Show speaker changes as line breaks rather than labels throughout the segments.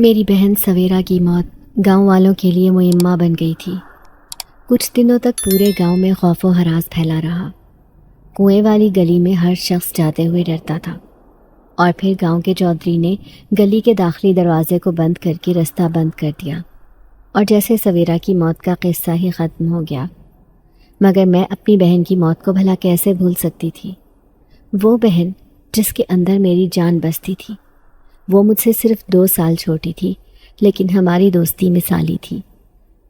میری بہن سویرا کی موت گاؤں والوں کے لیے معمہ بن گئی تھی۔ کچھ دنوں تک پورے گاؤں میں خوف و ہراس پھیلا رہا۔ کنویں والی گلی میں ہر شخص جاتے ہوئے ڈرتا تھا، اور پھر گاؤں کے چودھری نے گلی کے داخلی دروازے کو بند کر کے رستہ بند کر دیا، اور جیسے سویرا کی موت کا قصہ ہی ختم ہو گیا۔ مگر میں اپنی بہن کی موت کو بھلا کیسے بھول سکتی تھی؟ وہ بہن جس کے اندر میری جان بستی تھی۔ وہ مجھ سے صرف 2 سال چھوٹی تھی، لیکن ہماری دوستی مثالی تھی۔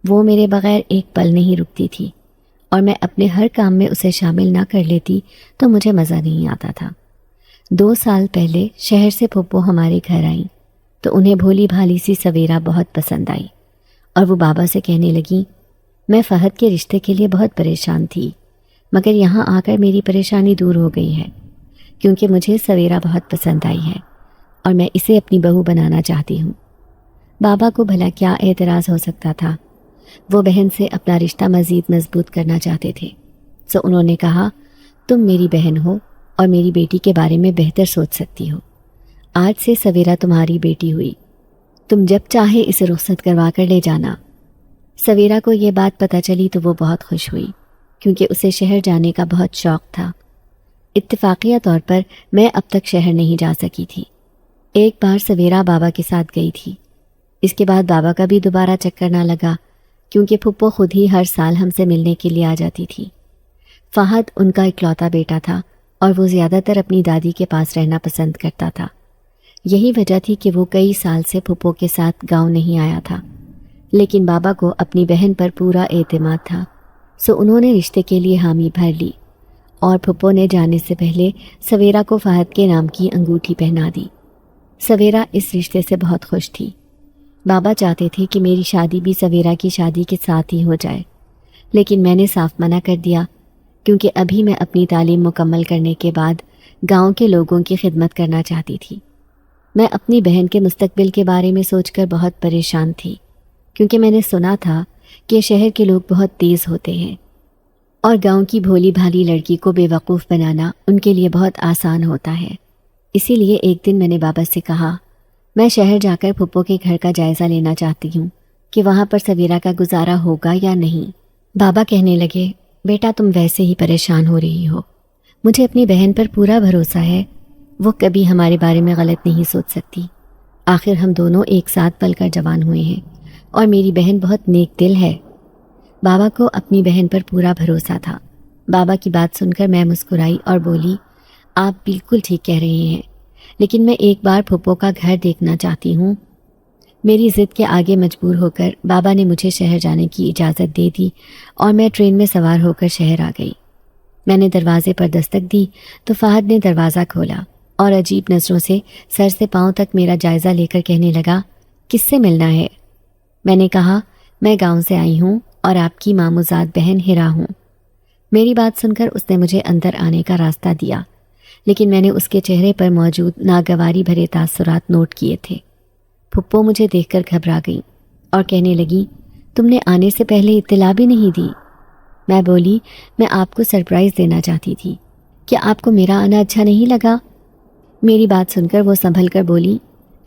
وہ میرے بغیر ایک پل نہیں رکتی تھی، اور میں اپنے ہر کام میں اسے شامل نہ کر لیتی تو مجھے مزہ نہیں آتا تھا۔ 2 سال پہلے شہر سے پھپھو ہمارے گھر آئیں تو انہیں بھولی بھالی سی سویرا بہت پسند آئی، اور وہ بابا سے کہنے لگیں، میں فہد کے رشتے کے لیے بہت پریشان تھی، مگر یہاں آ کر میری پریشانی دور ہو گئی ہے، کیونکہ مجھے سویرا بہت پسند آئی ہے اور میں اسے اپنی بہو بنانا چاہتی ہوں۔ بابا کو بھلا کیا اعتراض ہو سکتا تھا؟ وہ بہن سے اپنا رشتہ مزید مضبوط کرنا چاہتے تھے، سو انہوں نے کہا، تم میری بہن ہو اور میری بیٹی کے بارے میں بہتر سوچ سکتی ہو۔ آج سے سویرا تمہاری بیٹی ہوئی، تم جب چاہے اسے رخصت کروا کر لے جانا۔ سویرا کو یہ بات پتہ چلی تو وہ بہت خوش ہوئی، کیونکہ اسے شہر جانے کا بہت شوق تھا۔ اتفاقیہ طور پر میں اب تک شہر نہیں جا سکی تھی۔ ایک بار سویرا بابا کے ساتھ گئی تھی، اس کے بعد بابا کا بھی دوبارہ چکر نہ لگا، کیونکہ پھپھو خود ہی ہر سال ہم سے ملنے کے لیے آ جاتی تھی۔ فہد ان کا اکلوتا بیٹا تھا، اور وہ زیادہ تر اپنی دادی کے پاس رہنا پسند کرتا تھا۔ یہی وجہ تھی کہ وہ کئی سال سے پھپھو کے ساتھ گاؤں نہیں آیا تھا، لیکن بابا کو اپنی بہن پر پورا اعتماد تھا، سو انہوں نے رشتے کے لیے حامی بھر لی، اور پھپھو نے جانے سے پہلے سویرا کو فہد کے نام کی انگوٹھی پہنا دی۔ سویرا اس رشتے سے بہت خوش تھی۔ بابا چاہتے تھے کہ میری شادی بھی سویرا کی شادی کے ساتھ ہی ہو جائے، لیکن میں نے صاف منع کر دیا، کیونکہ ابھی میں اپنی تعلیم مکمل کرنے کے بعد گاؤں کے لوگوں کی خدمت کرنا چاہتی تھی۔ میں اپنی بہن کے مستقبل کے بارے میں سوچ کر بہت پریشان تھی، کیونکہ میں نے سنا تھا کہ شہر کے لوگ بہت تیز ہوتے ہیں، اور گاؤں کی بھولی بھالی لڑکی کو بے وقوف بنانا ان کے لیے بہت آسان ہوتا ہے۔ اسی لیے ایک دن میں نے بابا سے کہا، میں شہر جا کر پھپھو کے گھر کا جائزہ لینا چاہتی ہوں کہ وہاں پر سویرا کا گزارا ہوگا یا نہیں۔ بابا کہنے لگے، بیٹا تم ویسے ہی پریشان ہو رہی ہو، مجھے اپنی بہن پر پورا بھروسہ ہے، وہ کبھی ہمارے بارے میں غلط نہیں سوچ سکتی۔ آخر ہم دونوں ایک ساتھ پل کر جوان ہوئے ہیں، اور میری بہن بہت نیک دل ہے۔ بابا کو اپنی بہن پر پورا بھروسہ تھا۔ بابا کی بات سن کر میں مسکرائی اور بولی، آپ بالکل ٹھیک کہہ رہے ہیں، لیکن میں ایک بار پھپھو کا گھر دیکھنا چاہتی ہوں۔ میری ضد کے آگے مجبور ہو کر بابا نے مجھے شہر جانے کی اجازت دے دی، اور میں ٹرین میں سوار ہو کر شہر آ گئی۔ میں نے دروازے پر دستک دی تو فہد نے دروازہ کھولا، اور عجیب نظروں سے سر سے پاؤں تک میرا جائزہ لے کر کہنے لگا، کس سے ملنا ہے؟ میں نے کہا، میں گاؤں سے آئی ہوں اور آپ کی ماموزاد بہن ہیرا ہوں۔ میری بات سن کر اس نے مجھے اندر آنے کا راستہ دیا، لیکن میں نے اس کے چہرے پر موجود ناگواری بھرے تاثرات نوٹ کیے تھے۔ پھپھو مجھے دیکھ کر گھبرا گئی اور کہنے لگی، تم نے آنے سے پہلے اطلاع بھی نہیں دی؟ میں بولی، میں آپ کو سرپرائز دینا چاہتی تھی، کیا آپ کو میرا آنا اچھا نہیں لگا؟ میری بات سن کر وہ سنبھل کر بولی،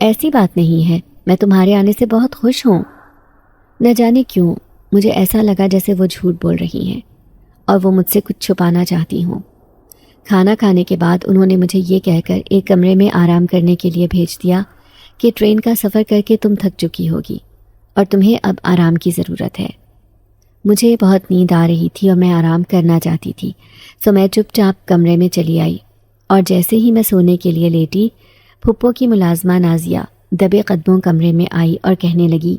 ایسی بات نہیں ہے، میں تمہارے آنے سے بہت خوش ہوں۔ نہ جانے کیوں مجھے ایسا لگا جیسے وہ جھوٹ بول رہی ہیں، اور وہ مجھ سے کچھ چھپانا چاہتی ہوں۔ کھانا کھانے کے بعد انہوں نے مجھے یہ کہہ کر ایک کمرے میں آرام کرنے کے لیے بھیج دیا کہ ٹرین کا سفر کر کے تم تھک چکی ہوگی، اور تمہیں اب آرام کی ضرورت ہے۔ مجھے بہت نیند آ رہی تھی اور میں آرام کرنا چاہتی تھی، سو میں چپ چاپ کمرے میں چلی آئی، اور جیسے ہی میں سونے کے لیے لیٹی، پھپھو کی ملازمہ نازیہ دبے قدموں کمرے میں آئی اور کہنے لگی،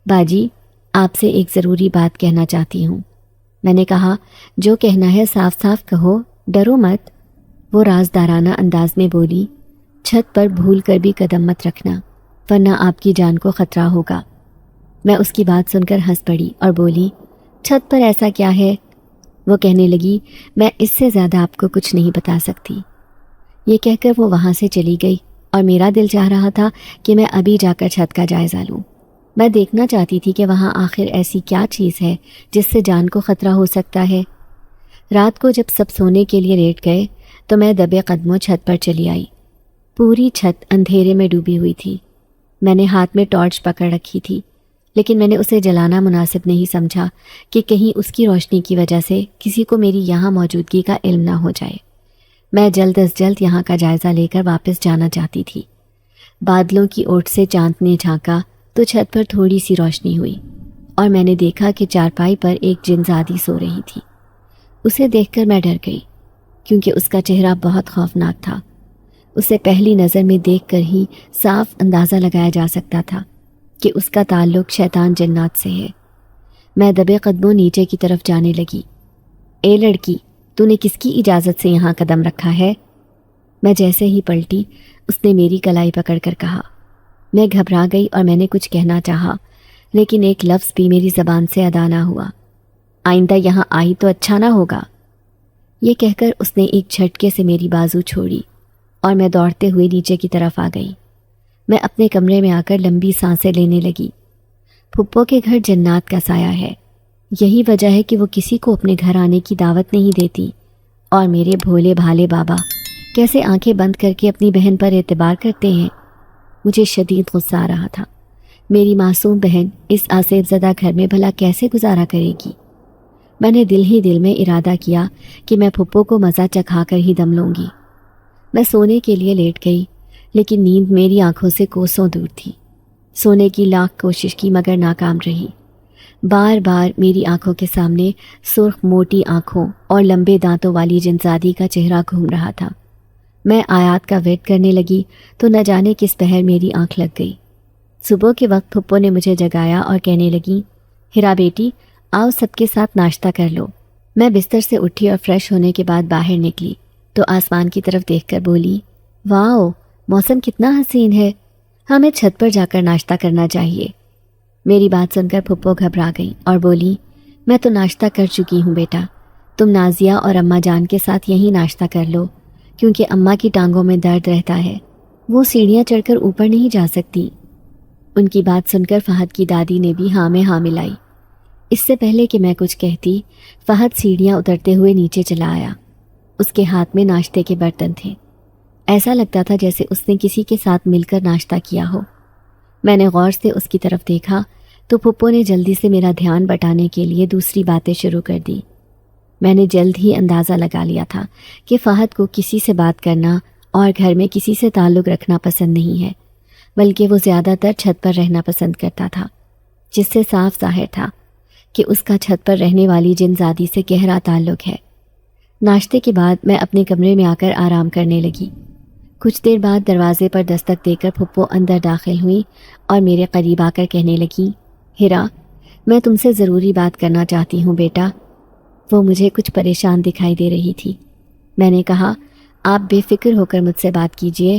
باجی آپ سے ایک ضروری بات کہنا چاہتی ہوں۔ میں نے کہا، جو کہنا ہے صاف صاف کہو، ڈرو مت۔ وہ رازدارانہ انداز میں بولی، چھت پر بھول کر بھی قدم مت رکھنا، ورنہ آپ کی جان کو خطرہ ہوگا۔ میں اس کی بات سن کر ہنس پڑی اور بولی، چھت پر ایسا کیا ہے؟ وہ کہنے لگی، میں اس سے زیادہ آپ کو کچھ نہیں بتا سکتی۔ یہ کہہ کر وہ وہاں سے چلی گئی، اور میرا دل چاہ رہا تھا کہ میں ابھی جا کر چھت کا جائزہ لوں۔ میں دیکھنا چاہتی تھی کہ وہاں آخر ایسی کیا چیز ہے جس سے جان کو خطرہ ہو سکتا ہے۔ رات کو جب سب سونے کے لیے لیٹ گئے تو میں دبے قدموں چھت پر چلی آئی۔ پوری چھت اندھیرے میں ڈوبی ہوئی تھی۔ میں نے ہاتھ میں ٹارچ پکڑ رکھی تھی، لیکن میں نے اسے جلانا مناسب نہیں سمجھا کہ کہیں اس کی روشنی کی وجہ سے کسی کو میری یہاں موجودگی کا علم نہ ہو جائے۔ میں جلد از جلد یہاں کا جائزہ لے کر واپس جانا چاہتی تھی۔ بادلوں کی اوٹ سے چاند نے جھانکا تو چھت پر تھوڑی سی روشنی ہوئی اور میں نے دیکھا کہ چارپائی پر ایک جنزادی سو رہی تھی۔ اسے دیکھ کر میں ڈر گئی کیونکہ اس کا چہرہ بہت خوفناک تھا۔ اسے پہلی نظر میں دیکھ کر ہی صاف اندازہ لگایا جا سکتا تھا کہ اس کا تعلق شیطان جنات سے ہے۔ میں دبے قدموں نیچے کی طرف جانے لگی۔ اے لڑکی، تو نے کس کی اجازت سے یہاں قدم رکھا ہے؟ میں جیسے ہی پلٹی اس نے میری کلائی پکڑ کر کہا۔ میں گھبرا گئی اور میں نے کچھ کہنا چاہا، لیکن ایک لفظ بھی میری زبان سے ادا نہ ہوا۔ آئندہ یہاں آئی تو اچھا نہ ہوگا، یہ کہہ کر اس نے ایک جھٹکے سے میری بازو چھوڑی اور میں دوڑتے ہوئے نیچے کی طرف آ گئی۔ میں اپنے کمرے میں آ کر لمبی سانسیں لینے لگی۔ پھپھو کے گھر جنات کا سایہ ہے، یہی وجہ ہے کہ وہ کسی کو اپنے گھر آنے کی دعوت نہیں دیتی، اور میرے بھولے بھالے بابا کیسے آنکھیں بند کر کے اپنی بہن پر اعتبار کرتے ہیں۔ مجھے شدید غصہ آ رہا تھا۔ میری معصوم بہن اس آصف زدہ گھر میں بھلا کیسے گزارا کرے گی؟ میں نے دل ہی دل میں ارادہ کیا کہ میں پھپھو کو مزہ چکھا کر ہی دم لوں گی۔ میں سونے کے لیے لیٹ گئی، لیکن نیند میری آنکھوں سے کوسوں دور تھی۔ سونے کی لاکھ کوشش کی مگر ناکام رہی۔ بار بار میری آنکھوں کے سامنے سرخ موٹی آنکھوں اور لمبے دانتوں والی جنزادی کا چہرہ گھوم رہا تھا۔ میں آیات کا ویٹ کرنے لگی تو نہ جانے کس پہر میری آنکھ لگ گئی۔ صبح کے وقت پھپھو نے مجھے جگایا اور کہنے لگی، ہیرا بیٹی آؤ سب کے ساتھ ناشتہ کر لو۔ میں بستر سے اٹھی اور فریش ہونے کے بعد باہر نکلی تو آسمان کی طرف دیکھ کر بولی، واؤ موسم کتنا حسین ہے، ہمیں چھت پر جا کر ناشتہ کرنا چاہیے۔ میری بات سن کر پھپھو گھبرا گئی اور بولی، میں تو ناشتہ کر چکی ہوں بیٹا، تم نازیہ اور اماں جان کے ساتھ یہیں ناشتہ کر لو، کیونکہ اماں کی ٹانگوں میں درد رہتا ہے، وہ سیڑھیاں چڑھ کر اوپر نہیں جا سکتی۔ ان کی بات سن کر فہد کی دادی نے بھی ہاں میں ہاں ملائی۔ اس سے پہلے کہ میں کچھ کہتی، فہد سیڑھیاں اترتے ہوئے نیچے چلا آیا۔ اس کے ہاتھ میں ناشتے کے برتن تھے، ایسا لگتا تھا جیسے اس نے کسی کے ساتھ مل کر ناشتہ کیا ہو۔ میں نے غور سے اس کی طرف دیکھا تو پھپھو نے جلدی سے میرا دھیان بٹانے کے لیے دوسری باتیں شروع کر دی۔ میں نے جلد ہی اندازہ لگا لیا تھا کہ فہد کو کسی سے بات کرنا اور گھر میں کسی سے تعلق رکھنا پسند نہیں ہے، بلکہ وہ زیادہ تر چھت پر رہنا پسند کرتا تھا، جس سے صاف ظاہر تھا کہ اس کا چھت پر رہنے والی جنزادی سے گہرا تعلق ہے۔ ناشتے کے بعد میں اپنے کمرے میں آ کر آرام کرنے لگی۔ کچھ دیر بعد دروازے پر دستک دے کر پھپھو اندر داخل ہوئی اور میرے قریب آ کر کہنے لگی، ہیرا میں تم سے ضروری بات کرنا چاہتی ہوں بیٹا۔ وہ مجھے کچھ پریشان دکھائی دے رہی تھی۔ میں نے کہا، آپ بے فکر ہو کر مجھ سے بات کیجیے۔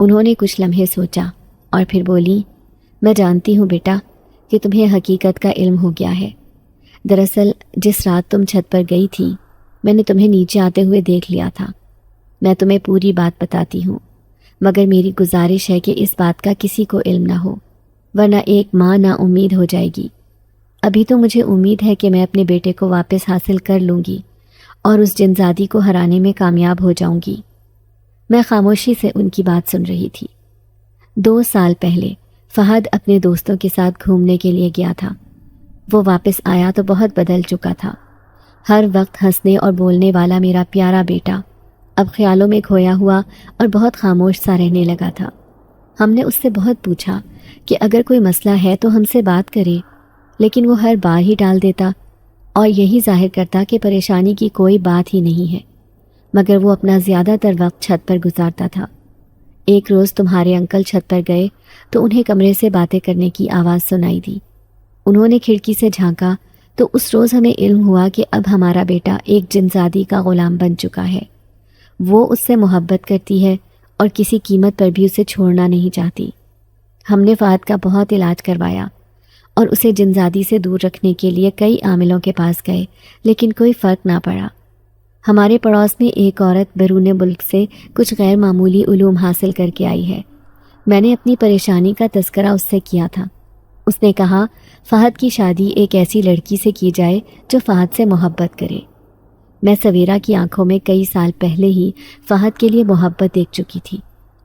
انہوں نے کچھ لمحے سوچا اور پھر بولی، میں جانتی ہوں بیٹا کہ تمہیں حقیقت کا علم ہو گیا ہے۔ دراصل جس رات تم چھت پر گئی تھی میں نے تمہیں نیچے آتے ہوئے دیکھ لیا تھا۔ میں تمہیں پوری بات بتاتی ہوں، مگر میری گزارش ہے کہ اس بات کا کسی کو علم نہ ہو، ورنہ ایک ماں نا امید ہو جائے گی۔ ابھی تو مجھے امید ہے کہ میں اپنے بیٹے کو واپس حاصل کر لوں گی اور اس جنزادی کو ہرانے میں کامیاب ہو جاؤں گی۔ میں خاموشی سے ان کی بات سن رہی تھی۔ 2 سال پہلے فہد اپنے دوستوں کے ساتھ گھومنے کے لیے گیا تھا۔ وہ واپس آیا تو بہت بدل چکا تھا۔ ہر وقت ہنسنے اور بولنے والا میرا پیارا بیٹا اب خیالوں میں کھویا ہوا اور بہت خاموش سا رہنے لگا تھا۔ ہم نے اس سے بہت پوچھا کہ اگر کوئی مسئلہ ہے تو ہم سے بات کرے، لیکن وہ ہر بار ہی ٹال دیتا اور یہی ظاہر کرتا کہ پریشانی کی کوئی بات ہی نہیں ہے، مگر وہ اپنا زیادہ تر وقت چھت پر گزارتا تھا۔ ایک روز تمہارے انکل چھت پر گئے تو انہیں کمرے سے باتیں کرنے کی آواز سنائی دی۔ انہوں نے کھڑکی سے جھانکا تو اس روز ہمیں علم ہوا کہ اب ہمارا بیٹا ایک جنزادی کا غلام بن چکا ہے۔ وہ اس سے محبت کرتی ہے اور کسی قیمت پر بھی اسے چھوڑنا نہیں چاہتی۔ ہم نے فہد کا بہت علاج کروایا اور اسے جنزادی سے دور رکھنے کے لیے کئی عاملوں کے پاس گئے، لیکن کوئی فرق نہ پڑا۔ ہمارے پڑوس میں ایک عورت بیرون ملک سے کچھ غیر معمولی علوم حاصل کر کے آئی ہے۔ میں نے اپنی پریشانی کا تذکرہ اس سے کیا تھا۔ اس نے کہا فہد کی شادی ایک ایسی لڑکی سے کی جائے جو فہد سے محبت کرے۔ میں سویرا کی آنکھوں میں کئی سال پہلے ہی فہد کے لیے محبت دیکھ چکی تھی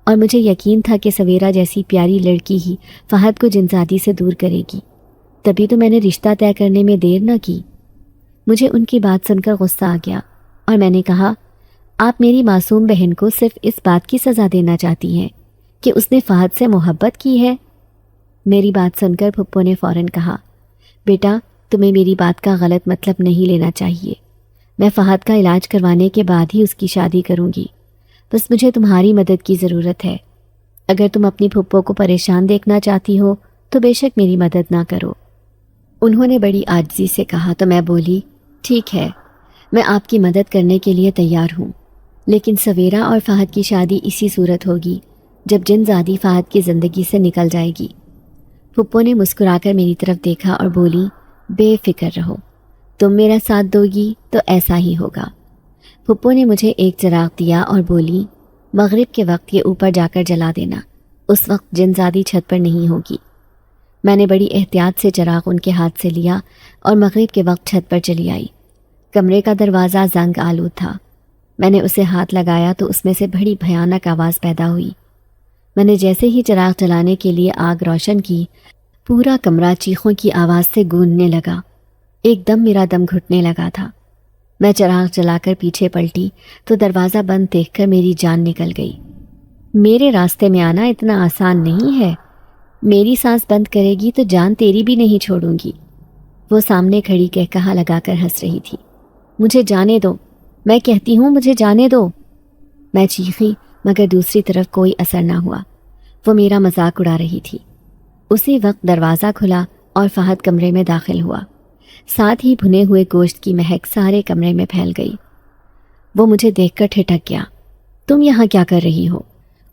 اور مجھے یقین تھا کہ سویرا جیسی پیاری لڑکی ہی فہد کو جنزادی سے دور کرے گی، تبھی تو میں نے رشتہ طے کرنے میں دیر نہ کی۔ مجھے ان کی بات سن کر غصہ آ گیا اور میں نے کہا، آپ میری معصوم بہن کو صرف اس بات کی سزا دینا چاہتی ہیں کہ اس نے فہد سے محبت کی ہے؟ میری بات سن کر پھپھو نے فوراً کہا، بیٹا تمہیں میری بات کا غلط مطلب نہیں لینا چاہیے، میں فہد کا علاج کروانے کے بعد ہی اس کی شادی کروں گی، بس مجھے تمہاری مدد کی ضرورت ہے۔ اگر تم اپنی پھپھو کو پریشان دیکھنا چاہتی ہو تو بے شک میری مدد نہ کرو۔ انہوں نے بڑی عاجزی سے کہا تو میں بولی، ٹھیک ہے، میں آپ کی مدد کرنے کے لیے تیار ہوں، لیکن سویرا اور فہد کی شادی اسی صورت ہوگی جب جنزادی فہد کی زندگی سے نکل جائے گی۔ پھپھو نے مسکرا کر میری طرف دیکھا اور بولی، بے فکر رہو، تم میرا ساتھ دو گی تو ایسا ہی ہوگا۔ پھپھو نے مجھے ایک چراغ دیا اور بولی، مغرب کے وقت یہ اوپر جا کر جلا دینا، اس وقت جنزادی چھت پر نہیں ہوگی۔ میں نے بڑی احتیاط سے چراغ ان کے ہاتھ سے لیا اور مغرب کے وقت چھت پر چلی آئی۔ کمرے کا دروازہ زنگ آلود تھا۔ میں نے اسے ہاتھ لگایا تو اس میں سے بڑی بھیانک آواز پیدا ہوئی۔ میں نے جیسے ہی چراغ جلانے کے لیے آگ روشن کی، پورا کمرہ چیخوں کی آواز سے گونجنے لگا۔ ایک دم میرا دم گھٹنے لگا تھا۔ میں چراغ جلا کر پیچھے پلٹی تو دروازہ بند دیکھ کر میری جان نکل گئی۔ میرے راستے میں آنا اتنا آسان نہیں ہے، میری سانس بند کرے گی تو جان تیری بھی نہیں چھوڑوں گی۔ وہ سامنے کھڑی کہا لگا کر ہنس رہی تھی۔ مجھے جانے دو، میں کہتی ہوں مجھے جانے دو۔ میں چیخی مگر دوسری طرف کوئی اثر نہ ہوا، وہ میرا مذاق اڑا رہی تھی۔ اسی وقت دروازہ کھلا اور فہد کمرے میں داخل ہوا، ساتھ ہی بھنے ہوئے گوشت کی مہک سارے کمرے میں پھیل گئی۔ وہ مجھے دیکھ کر ٹھٹک گیا۔ تم یہاں کیا کر رہی ہو؟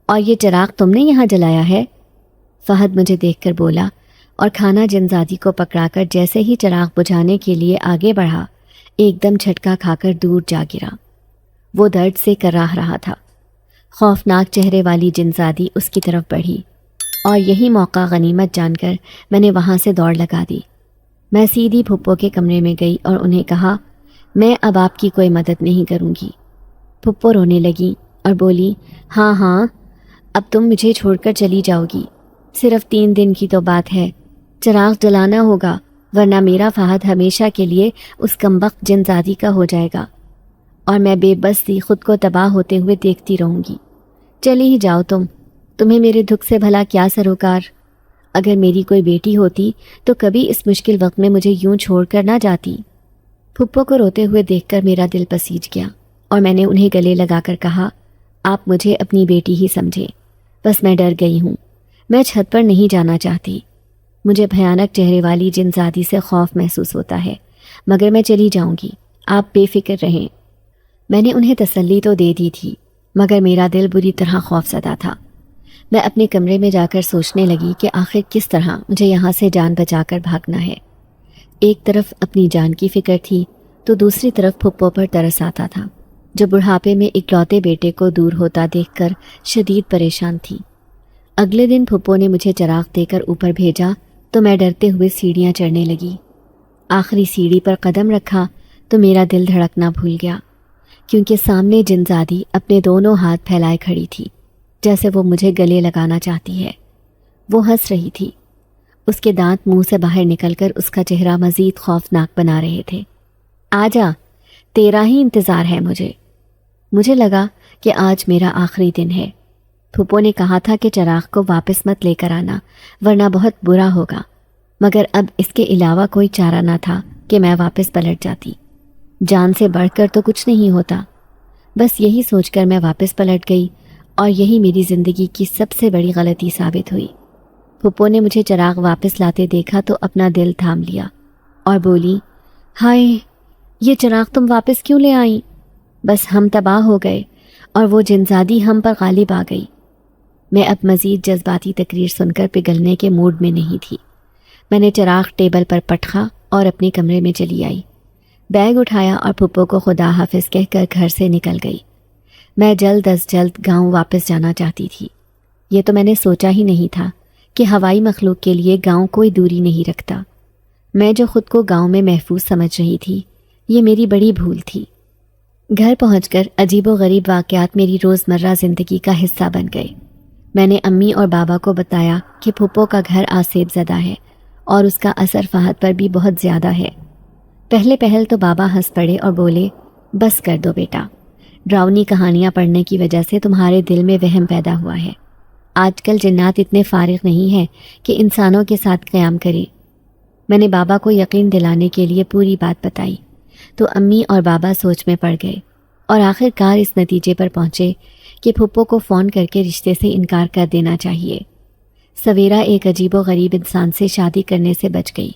اور یہ چراغ تم نے یہاں جلایا ہے؟ فہد مجھے دیکھ کر بولا اور کھانا جنزادی کو پکڑا کر جیسے ہی چراغ بجھانے کے لیے آگے بڑھا، ایک دم جھٹکا کھا کر دور جا گرا۔ وہ درد سے کراہ رہا تھا۔ خوفناک چہرے والی جنزادی اس کی طرف بڑھی اور یہی موقع غنیمت جان کر میں نے وہاں سے دوڑ لگا دی۔ میں سیدھی پھپھو کے کمرے میں گئی اور انہیں کہا، میں اب آپ کی کوئی مدد نہیں کروں گی۔ پھپھو رونے لگی اور بولی، ہاں ہاں، اب تم مجھے چھوڑ کر چلی جاؤ گی، صرف 3 دن کی تو بات ہے، چراغ جلانا ہوگا ورنہ میرا فہد ہمیشہ کے لیے اس کمبخت جنزادی کا ہو جائے گا اور میں بے بس سی خود کو تباہ ہوتے ہوئے دیکھتی رہوں گی۔ چلی ہی جاؤ تمہیں میرے دکھ سے بھلا کیا سروکار؟ اگر میری کوئی بیٹی ہوتی تو کبھی اس مشکل وقت میں مجھے یوں چھوڑ کر نہ جاتی۔ پھپھو کو روتے ہوئے دیکھ کر میرا دل پسیج گیا اور میں نے انہیں گلے لگا کر کہا، آپ مجھے اپنی بیٹی ہی سمجھے، بس میں ڈر گئی ہوں، میں چھت پر نہیں جانا چاہتی۔ مجھے بھیانک چہرے والی جنزادی سے خوف محسوس ہوتا ہے، مگر میں چلی جاؤں گی، آپ بے فکر رہیں۔ میں نے انہیں تسلی تو دے دی تھی، مگر میرا دل بری طرح خوف زدہ تھا۔ میں اپنے کمرے میں جا کر سوچنے لگی کہ آخر کس طرح مجھے یہاں سے جان بچا کر بھاگنا ہے۔ ایک طرف اپنی جان کی فکر تھی تو دوسری طرف پھپھو پر ترس آتا تھا، جو بڑھاپے میں اکلوتے بیٹے کو دور ہوتا دیکھ کر شدید پریشان تھی۔ اگلے دن پھپھو نے مجھے چراغ دے کر اوپر بھیجا تو میں ڈرتے ہوئے سیڑھیاں چڑھنے لگی۔ آخری سیڑھی پر قدم رکھا تو میرا دل دھڑکنا بھول گیا، کیونکہ سامنے جنزادی اپنے دونوں ہاتھ پھیلائے کھڑی تھی، جیسے وہ مجھے گلے لگانا چاہتی ہے۔ وہ ہنس رہی تھی، اس کے دانت منہ سے باہر نکل کر اس کا چہرہ مزید خوفناک بنا رہے تھے۔ آجا، تیرا ہی انتظار ہے مجھے لگا کہ آج میرا آخری دن ہے۔ پھپھو نے کہا تھا کہ چراغ کو واپس مت لے کر آنا ورنہ بہت برا ہوگا، مگر اب اس کے علاوہ کوئی چارہ نہ تھا کہ میں واپس پلٹ جاتی۔ جان سے بڑھ کر تو کچھ نہیں ہوتا۔ بس یہی سوچ کر میں واپس پلٹ گئی اور یہی میری زندگی کی سب سے بڑی غلطی ثابت ہوئی۔ پھپھو نے مجھے چراغ واپس لاتے دیکھا تو اپنا دل تھام لیا اور بولی، ہائے، یہ چراغ تم واپس کیوں لے آئیں؟ بس ہم تباہ ہو گئے اور وہ جنزادی ہم پر غالب آ گئی۔ میں اب مزید جذباتی تقریر سن کر پگھلنے کے موڈ میں نہیں تھی۔ میں نے چراغ ٹیبل پر پٹخا اور اپنے کمرے میں چلی آئی، بیگ اٹھایا اور پھپھو کو خدا حافظ کہہ کر گھر سے نکل گئی۔ میں جلد از جلد گاؤں واپس جانا چاہتی تھی۔ یہ تو میں نے سوچا ہی نہیں تھا کہ ہوائی مخلوق کے لیے گاؤں کوئی دوری نہیں رکھتا۔ میں جو خود کو گاؤں میں محفوظ سمجھ رہی تھی، یہ میری بڑی بھول تھی۔ گھر پہنچ کر عجیب و غریب واقعات میری روزمرہ زندگی کا حصہ بن گئے۔ میں نے امی اور بابا کو بتایا کہ پھپھو کا گھر آسیب زدہ ہے اور اس کا اثر فہد پر بھی بہت زیادہ ہے۔ پہلے پہل تو بابا ہنس پڑے اور بولے، بس کر دو بیٹا، ڈراؤنی کہانیاں پڑھنے کی وجہ سے تمہارے دل میں وہم پیدا ہوا ہے۔ آج کل جنات اتنے فارغ نہیں ہیں کہ انسانوں کے ساتھ قیام کرے۔ میں نے بابا کو یقین دلانے کے لیے پوری بات بتائی تو امی اور بابا سوچ میں پڑ گئے اور آخر کار اس نتیجے پر پہنچے کہ پھپھو کو فون کر کے رشتے سے انکار کر دینا چاہیے۔ سویرا ایک عجیب و غریب انسان سے شادی کرنے سے بچ گئی،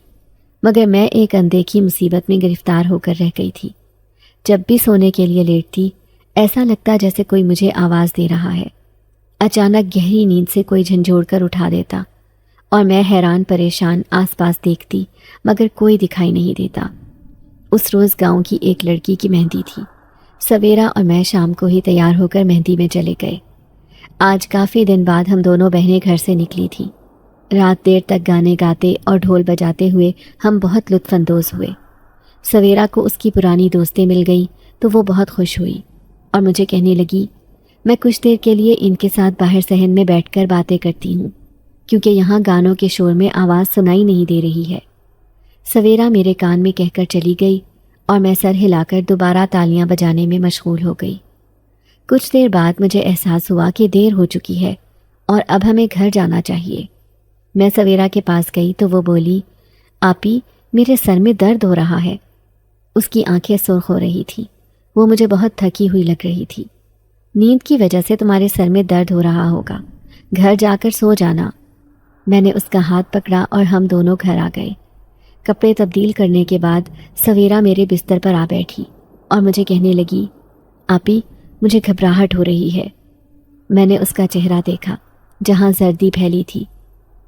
مگر میں ایک اندیکھی مصیبت میں گرفتار ہو کر رہ گئی تھی۔ جب بھی سونے کے لیے لیٹتی، ایسا لگتا جیسے کوئی مجھے آواز دے رہا ہے۔ اچانک گہری نیند سے کوئی جھنجھوڑ کر اٹھا دیتا اور میں حیران پریشان آس پاس دیکھتی، مگر کوئی دکھائی نہیں دیتا۔ اس روز گاؤں کی ایک لڑکی کی مہندی تھی۔ سویرا اور میں شام کو ہی تیار ہو کر مہندی میں چلے گئے۔ آج کافی دن بعد ہم دونوں بہنیں گھر سے نکلی تھیں۔ رات دیر تک گانے گاتے اور ڈھول بجاتے ہوئے ہم بہت لطف اندوز ہوئے۔ سویرا کو اس کی پرانی دوستیں مل گئیں تو وہ بہت خوش ہوئی اور مجھے کہنے لگی، میں کچھ دیر کے لیے ان کے ساتھ باہر صحن میں بیٹھ کر باتیں کرتی ہوں، کیونکہ یہاں گانوں کے شور میں آواز سنائی نہیں دے رہی ہے۔ سویرا میرے کان میں کہہ کر چلی گئی اور میں سر ہلا کر دوبارہ تالیاں بجانے میں مشغول ہو گئی۔ کچھ دیر بعد مجھے احساس ہوا کہ دیر ہو چکی ہے اور اب ہمیں گھر جانا چاہیے۔ میں سویرا کے پاس گئی تو وہ بولی، آپی میرے سر میں درد ہو رہا ہے۔ اس کی آنکھیں سرخ ہو رہی تھیں، وہ مجھے بہت تھکی ہوئی لگ رہی تھی۔ نیند کی وجہ سے تمہارے سر میں درد ہو رہا ہوگا، گھر جا کر سو جانا۔ میں نے اس کا ہاتھ پکڑا اور ہم دونوں گھر آ گئے۔ کپڑے تبدیل کرنے کے بعد سویرا میرے بستر پر آ بیٹھی اور مجھے کہنے لگی، آپی مجھے گھبراہٹ ہو رہی ہے۔ میں نے اس کا چہرہ دیکھا جہاں زردی پھیلی تھی۔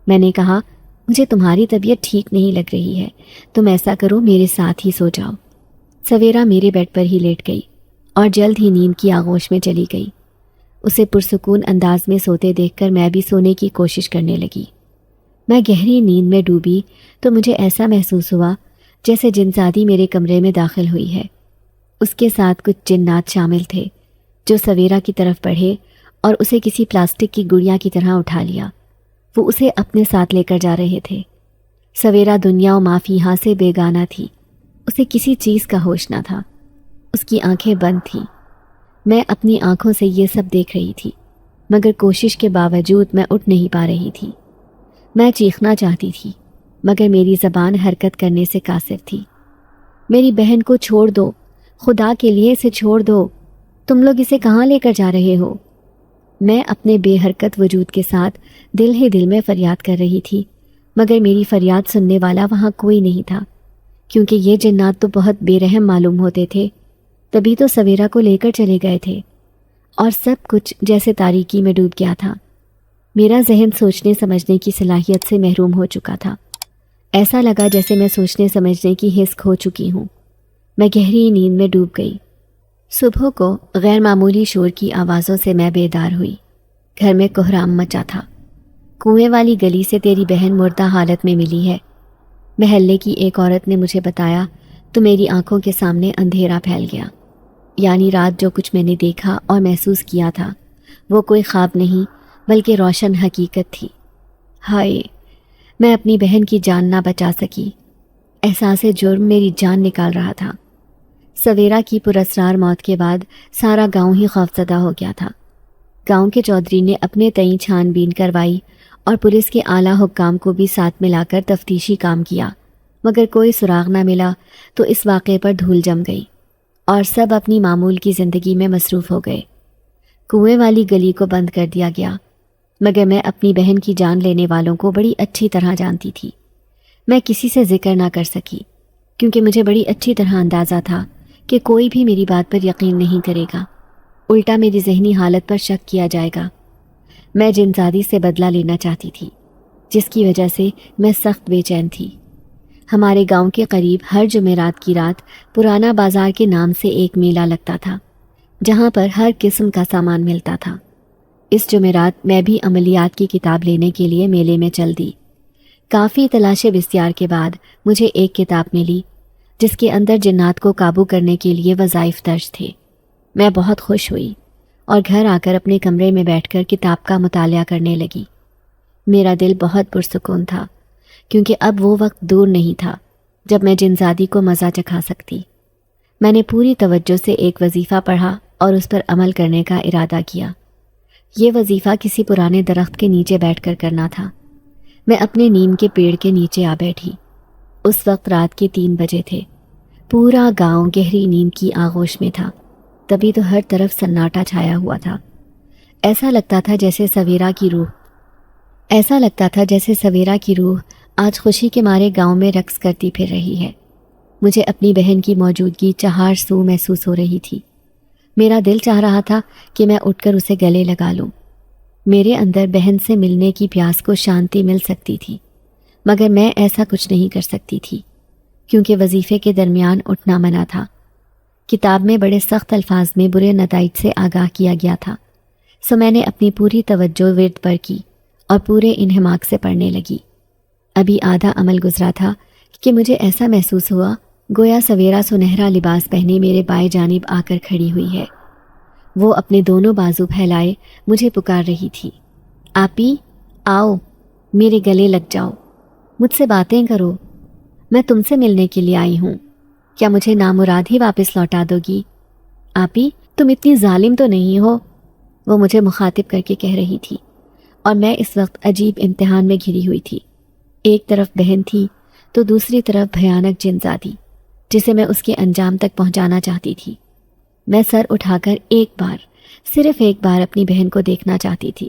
میں نے کہا، مجھے تمہاری طبیعت ٹھیک نہیں لگ رہی ہے، تم ایسا کرو میرے ساتھ ہی سو جاؤ۔ سویرا میرے بیڈ پر ہی لیٹ گئی اور جلد ہی نیند کی آغوش میں چلی گئی۔ اسے پرسکون انداز میں سوتے دیکھ کر میں بھی سونے کی کوشش کرنے لگی۔ میں گہری نیند میں ڈوبی تو مجھے ایسا محسوس ہوا جیسے جنزادی میرے کمرے میں داخل ہوئی ہے۔ اس کے ساتھ کچھ جنات شامل تھے جو سویرا کی طرف بڑھے اور اسے کسی پلاسٹک کی گڑیا کی طرح اٹھا لیا۔ وہ اسے اپنے ساتھ لے کر جا رہے تھے۔ سویرا دنیا و ما فیہا سے بیگانہ تھی، اسے کسی چیز کا ہوش نہ تھا، اس کی آنکھیں بند تھیں۔ میں اپنی آنکھوں سے یہ سب دیکھ رہی تھی، مگر کوشش کے باوجود میں اٹھ نہیں پا رہی تھی۔ میں چیخنا چاہتی تھی، مگر میری زبان حرکت کرنے سے قاصر تھی۔ میری بہن کو چھوڑ دو، خدا کے لیے اسے چھوڑ دو، تم لوگ اسے کہاں لے کر جا رہے ہو؟ میں اپنے بے حرکت وجود کے ساتھ دل ہی دل میں فریاد کر رہی تھی، مگر میری فریاد سننے والا وہاں کوئی نہیں تھا، کیونکہ یہ جنات تو بہت بے رحم معلوم ہوتے تھے۔ تبھی تو سویرا کو لے کر چلے گئے تھے اور سب کچھ جیسے تاریکی میں ڈوب گیا تھا۔ میرا ذہن سوچنے سمجھنے کی صلاحیت سے محروم ہو چکا تھا۔ ایسا لگا جیسے میں سوچنے سمجھنے کی حس کھو چکی ہوں۔ میں گہری نیند میں ڈوب گئی۔ صبح کو غیر معمولی شور کی آوازوں سے میں بیدار ہوئی۔ گھر میں کوہرام مچا تھا۔ کنویں والی گلی سے تیری بہن مردہ حالت میں ملی ہے، محلے کی ایک عورت نے مجھے بتایا تو میری آنکھوں کے سامنے اندھیرا پھیل گیا۔ یعنی رات جو کچھ میں نے دیکھا اور محسوس کیا تھا وہ کوئی خواب نہیں بلکہ روشن حقیقت تھی۔ ہائے، میں اپنی بہن کی جان نہ بچا سکی۔ احساس جرم میری جان نکال رہا تھا۔ سویرا کی پراسرار موت کے بعد سارا گاؤں ہی خوفزدہ ہو گیا تھا۔ گاؤں کے چودھری نے اپنے تئیں چھان بین کروائی اور پولیس کے اعلیٰ حکام کو بھی ساتھ ملا کر تفتیشی کام کیا، مگر کوئی سراغ نہ ملا تو اس واقعے پر دھول جم گئی اور سب اپنی معمول کی زندگی میں مصروف ہو گئے۔ کنویں والی گلی کو بند کر دیا گیا، مگر میں اپنی بہن کی جان لینے والوں کو بڑی اچھی طرح جانتی تھی۔ میں کسی سے ذکر نہ کر سکی کیونکہ مجھے بڑی اچھی طرح اندازہ تھا کہ کوئی بھی میری بات پر یقین نہیں کرے گا، الٹا میری ذہنی حالت پر شک کیا جائے گا۔ میں جنزادی سے بدلہ لینا چاہتی تھی، جس کی وجہ سے میں سخت بے چین تھی۔ ہمارے گاؤں کے قریب ہر جمعرات کی رات پرانا بازار کے نام سے ایک میلہ لگتا تھا، جہاں پر ہر قسم کا سامان ملتا تھا۔ اس جمعرات میں بھی عملیات کی کتاب لینے کے لیے میلے میں چل دی۔ کافی تلاش بسیار کے بعد مجھے ایک کتاب ملی جس کے اندر جنات کو قابو کرنے کے لیے وظائف درج تھے۔ میں بہت خوش ہوئی اور گھر آ کر اپنے کمرے میں بیٹھ کر کتاب کا مطالعہ کرنے لگی۔ میرا دل بہت پرسکون تھا، کیونکہ اب وہ وقت دور نہیں تھا جب میں جنزادی کو مزہ چکھا سکتی۔ میں نے پوری توجہ سے ایک وظیفہ پڑھا اور اس پر عمل کرنے کا ارادہ کیا۔ یہ وظیفہ کسی پرانے درخت کے نیچے بیٹھ کر کرنا تھا۔ میں اپنے نیم کے پیڑ کے نیچے آ بیٹھی۔ اس وقت رات کے 3 بجے تھے۔ پورا گاؤں گہری نیند کی آغوش میں تھا، تبھی تو ہر طرف سناٹا چھایا ہوا تھا۔ ایسا لگتا تھا جیسے سویرا کی روح آج خوشی کے مارے گاؤں میں رقص کرتی پھر رہی ہے۔ مجھے اپنی بہن کی موجودگی چہار سو محسوس ہو رہی تھی۔ میرا دل چاہ رہا تھا کہ میں اٹھ کر اسے گلے لگا لوں۔ میرے اندر بہن سے ملنے کی پیاس کو شانتی مل سکتی تھی، مگر میں ایسا کچھ نہیں کر سکتی تھی، کیونکہ وظیفے کے درمیان اٹھنا منع تھا۔ کتاب میں بڑے سخت الفاظ میں برے نتائج سے آگاہ کیا گیا تھا، سو میں نے اپنی پوری توجہ ورد پر کی اور پورے انہماک سے پڑھنے لگی۔ ابھی آدھا عمل گزرا تھا کہ مجھے ایسا محسوس ہوا گویا سویرا سنہرا لباس پہنے میرے بائیں جانب آ کر کھڑی ہوئی ہے۔ وہ اپنے دونوں بازو پھیلائے مجھے پکار رہی تھی، آپی آؤ، میرے گلے لگ جاؤ، مجھ سے باتیں کرو، میں تم سے ملنے کے لیے آئی ہوں، کیا مجھے نامراد ہی واپس لوٹا دو گی؟ آپی تم اتنی ظالم تو نہیں ہو، وہ مجھے مخاطب کر کے کہہ رہی تھی، اور میں اس وقت عجیب امتحان میں گھری ہوئی تھی۔ ایک طرف بہن تھی تو دوسری طرف بھیانک جنزادی، جسے میں اس کے انجام تک پہنچانا چاہتی تھی۔ میں سر اٹھا کر صرف ایک بار اپنی بہن کو دیکھنا چاہتی تھی۔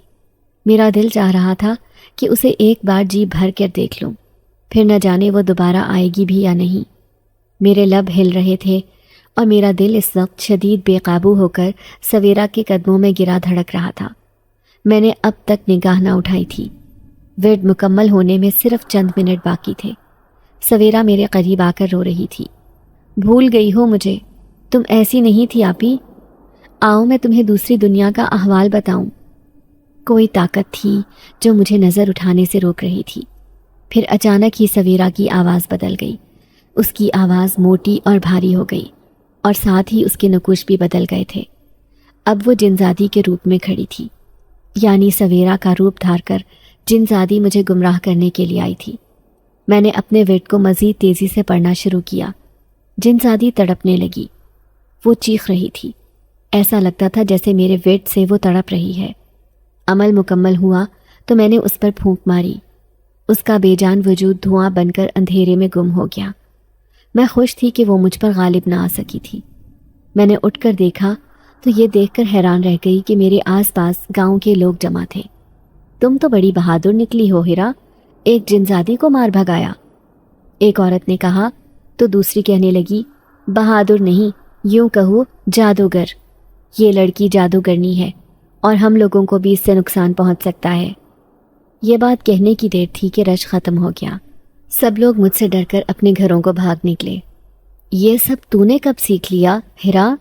میرا دل چاہ رہا تھا کہ اسے ایک بار جی بھر کر دیکھ لوں، پھر نہ جانے وہ دوبارہ آئے گی بھی یا نہیں۔ میرے لب ہل رہے تھے اور میرا دل اس وقت شدید بے قابو ہو کر سویرا کے قدموں میں گرا دھڑک رہا تھا۔ میں نے اب تک نگاہ نہ اٹھائی تھی۔ ورد مکمل ہونے میں صرف چند منٹ باقی تھے۔ سویرا میرے قریب آ کر رو رہی تھی۔ بھول گئی ہو مجھے، تم ایسی نہیں تھی آپی، آؤ میں تمہیں دوسری دنیا کا احوال بتاؤں۔ کوئی طاقت تھی جو مجھے نظر اٹھانے سے روک رہی تھی۔ پھر اچانک ہی سویرا کی آواز بدل گئی۔ اس کی آواز موٹی اور بھاری ہو گئی، اور ساتھ ہی اس کے نقوش بھی بدل گئے تھے۔ اب وہ جنزادی کے روپ میں کھڑی تھی، یعنی سویرا کا روپ دھار کر جنزادی مجھے گمراہ کرنے کے لیے آئی تھی۔ میں نے اپنے ورد کو مزید تیزی سے پڑھنا شروع کیا۔ جنزادی تڑپنے لگی، وہ چیخ رہی تھی، ایسا لگتا تھا جیسے میرے ورد سے وہ تڑپ رہی ہے۔ عمل مکمل ہوا تو میں نے اس پر پھونک ماری۔ اس کا بے جان وجود دھواں بن کر اندھیرے میں گم ہو گیا۔ میں خوش تھی کہ وہ مجھ پر غالب نہ آ سکی تھی۔ میں نے اٹھ کر دیکھا تو یہ دیکھ کر حیران رہ گئی کہ میرے آس پاس گاؤں کے لوگ جمع تھے۔ تم تو بڑی بہادر نکلی ہو ہیرا، ایک جنزادی کو مار بھگایا، ایک عورت نے کہا تو دوسری کہنے لگی، بہادر نہیں، یوں کہو جادوگر، یہ لڑکی جادوگرنی ہے اور ہم لوگوں کو بھی اس سے نقصان پہنچ سکتا ہے۔ یہ بات کہنے کی دیر تھی کہ رش ختم ہو گیا۔ سب لوگ مجھ سے ڈر کر اپنے گھروں کو بھاگ نکلے۔ یہ سب تو نے کب سیکھ لیا ہیرا؟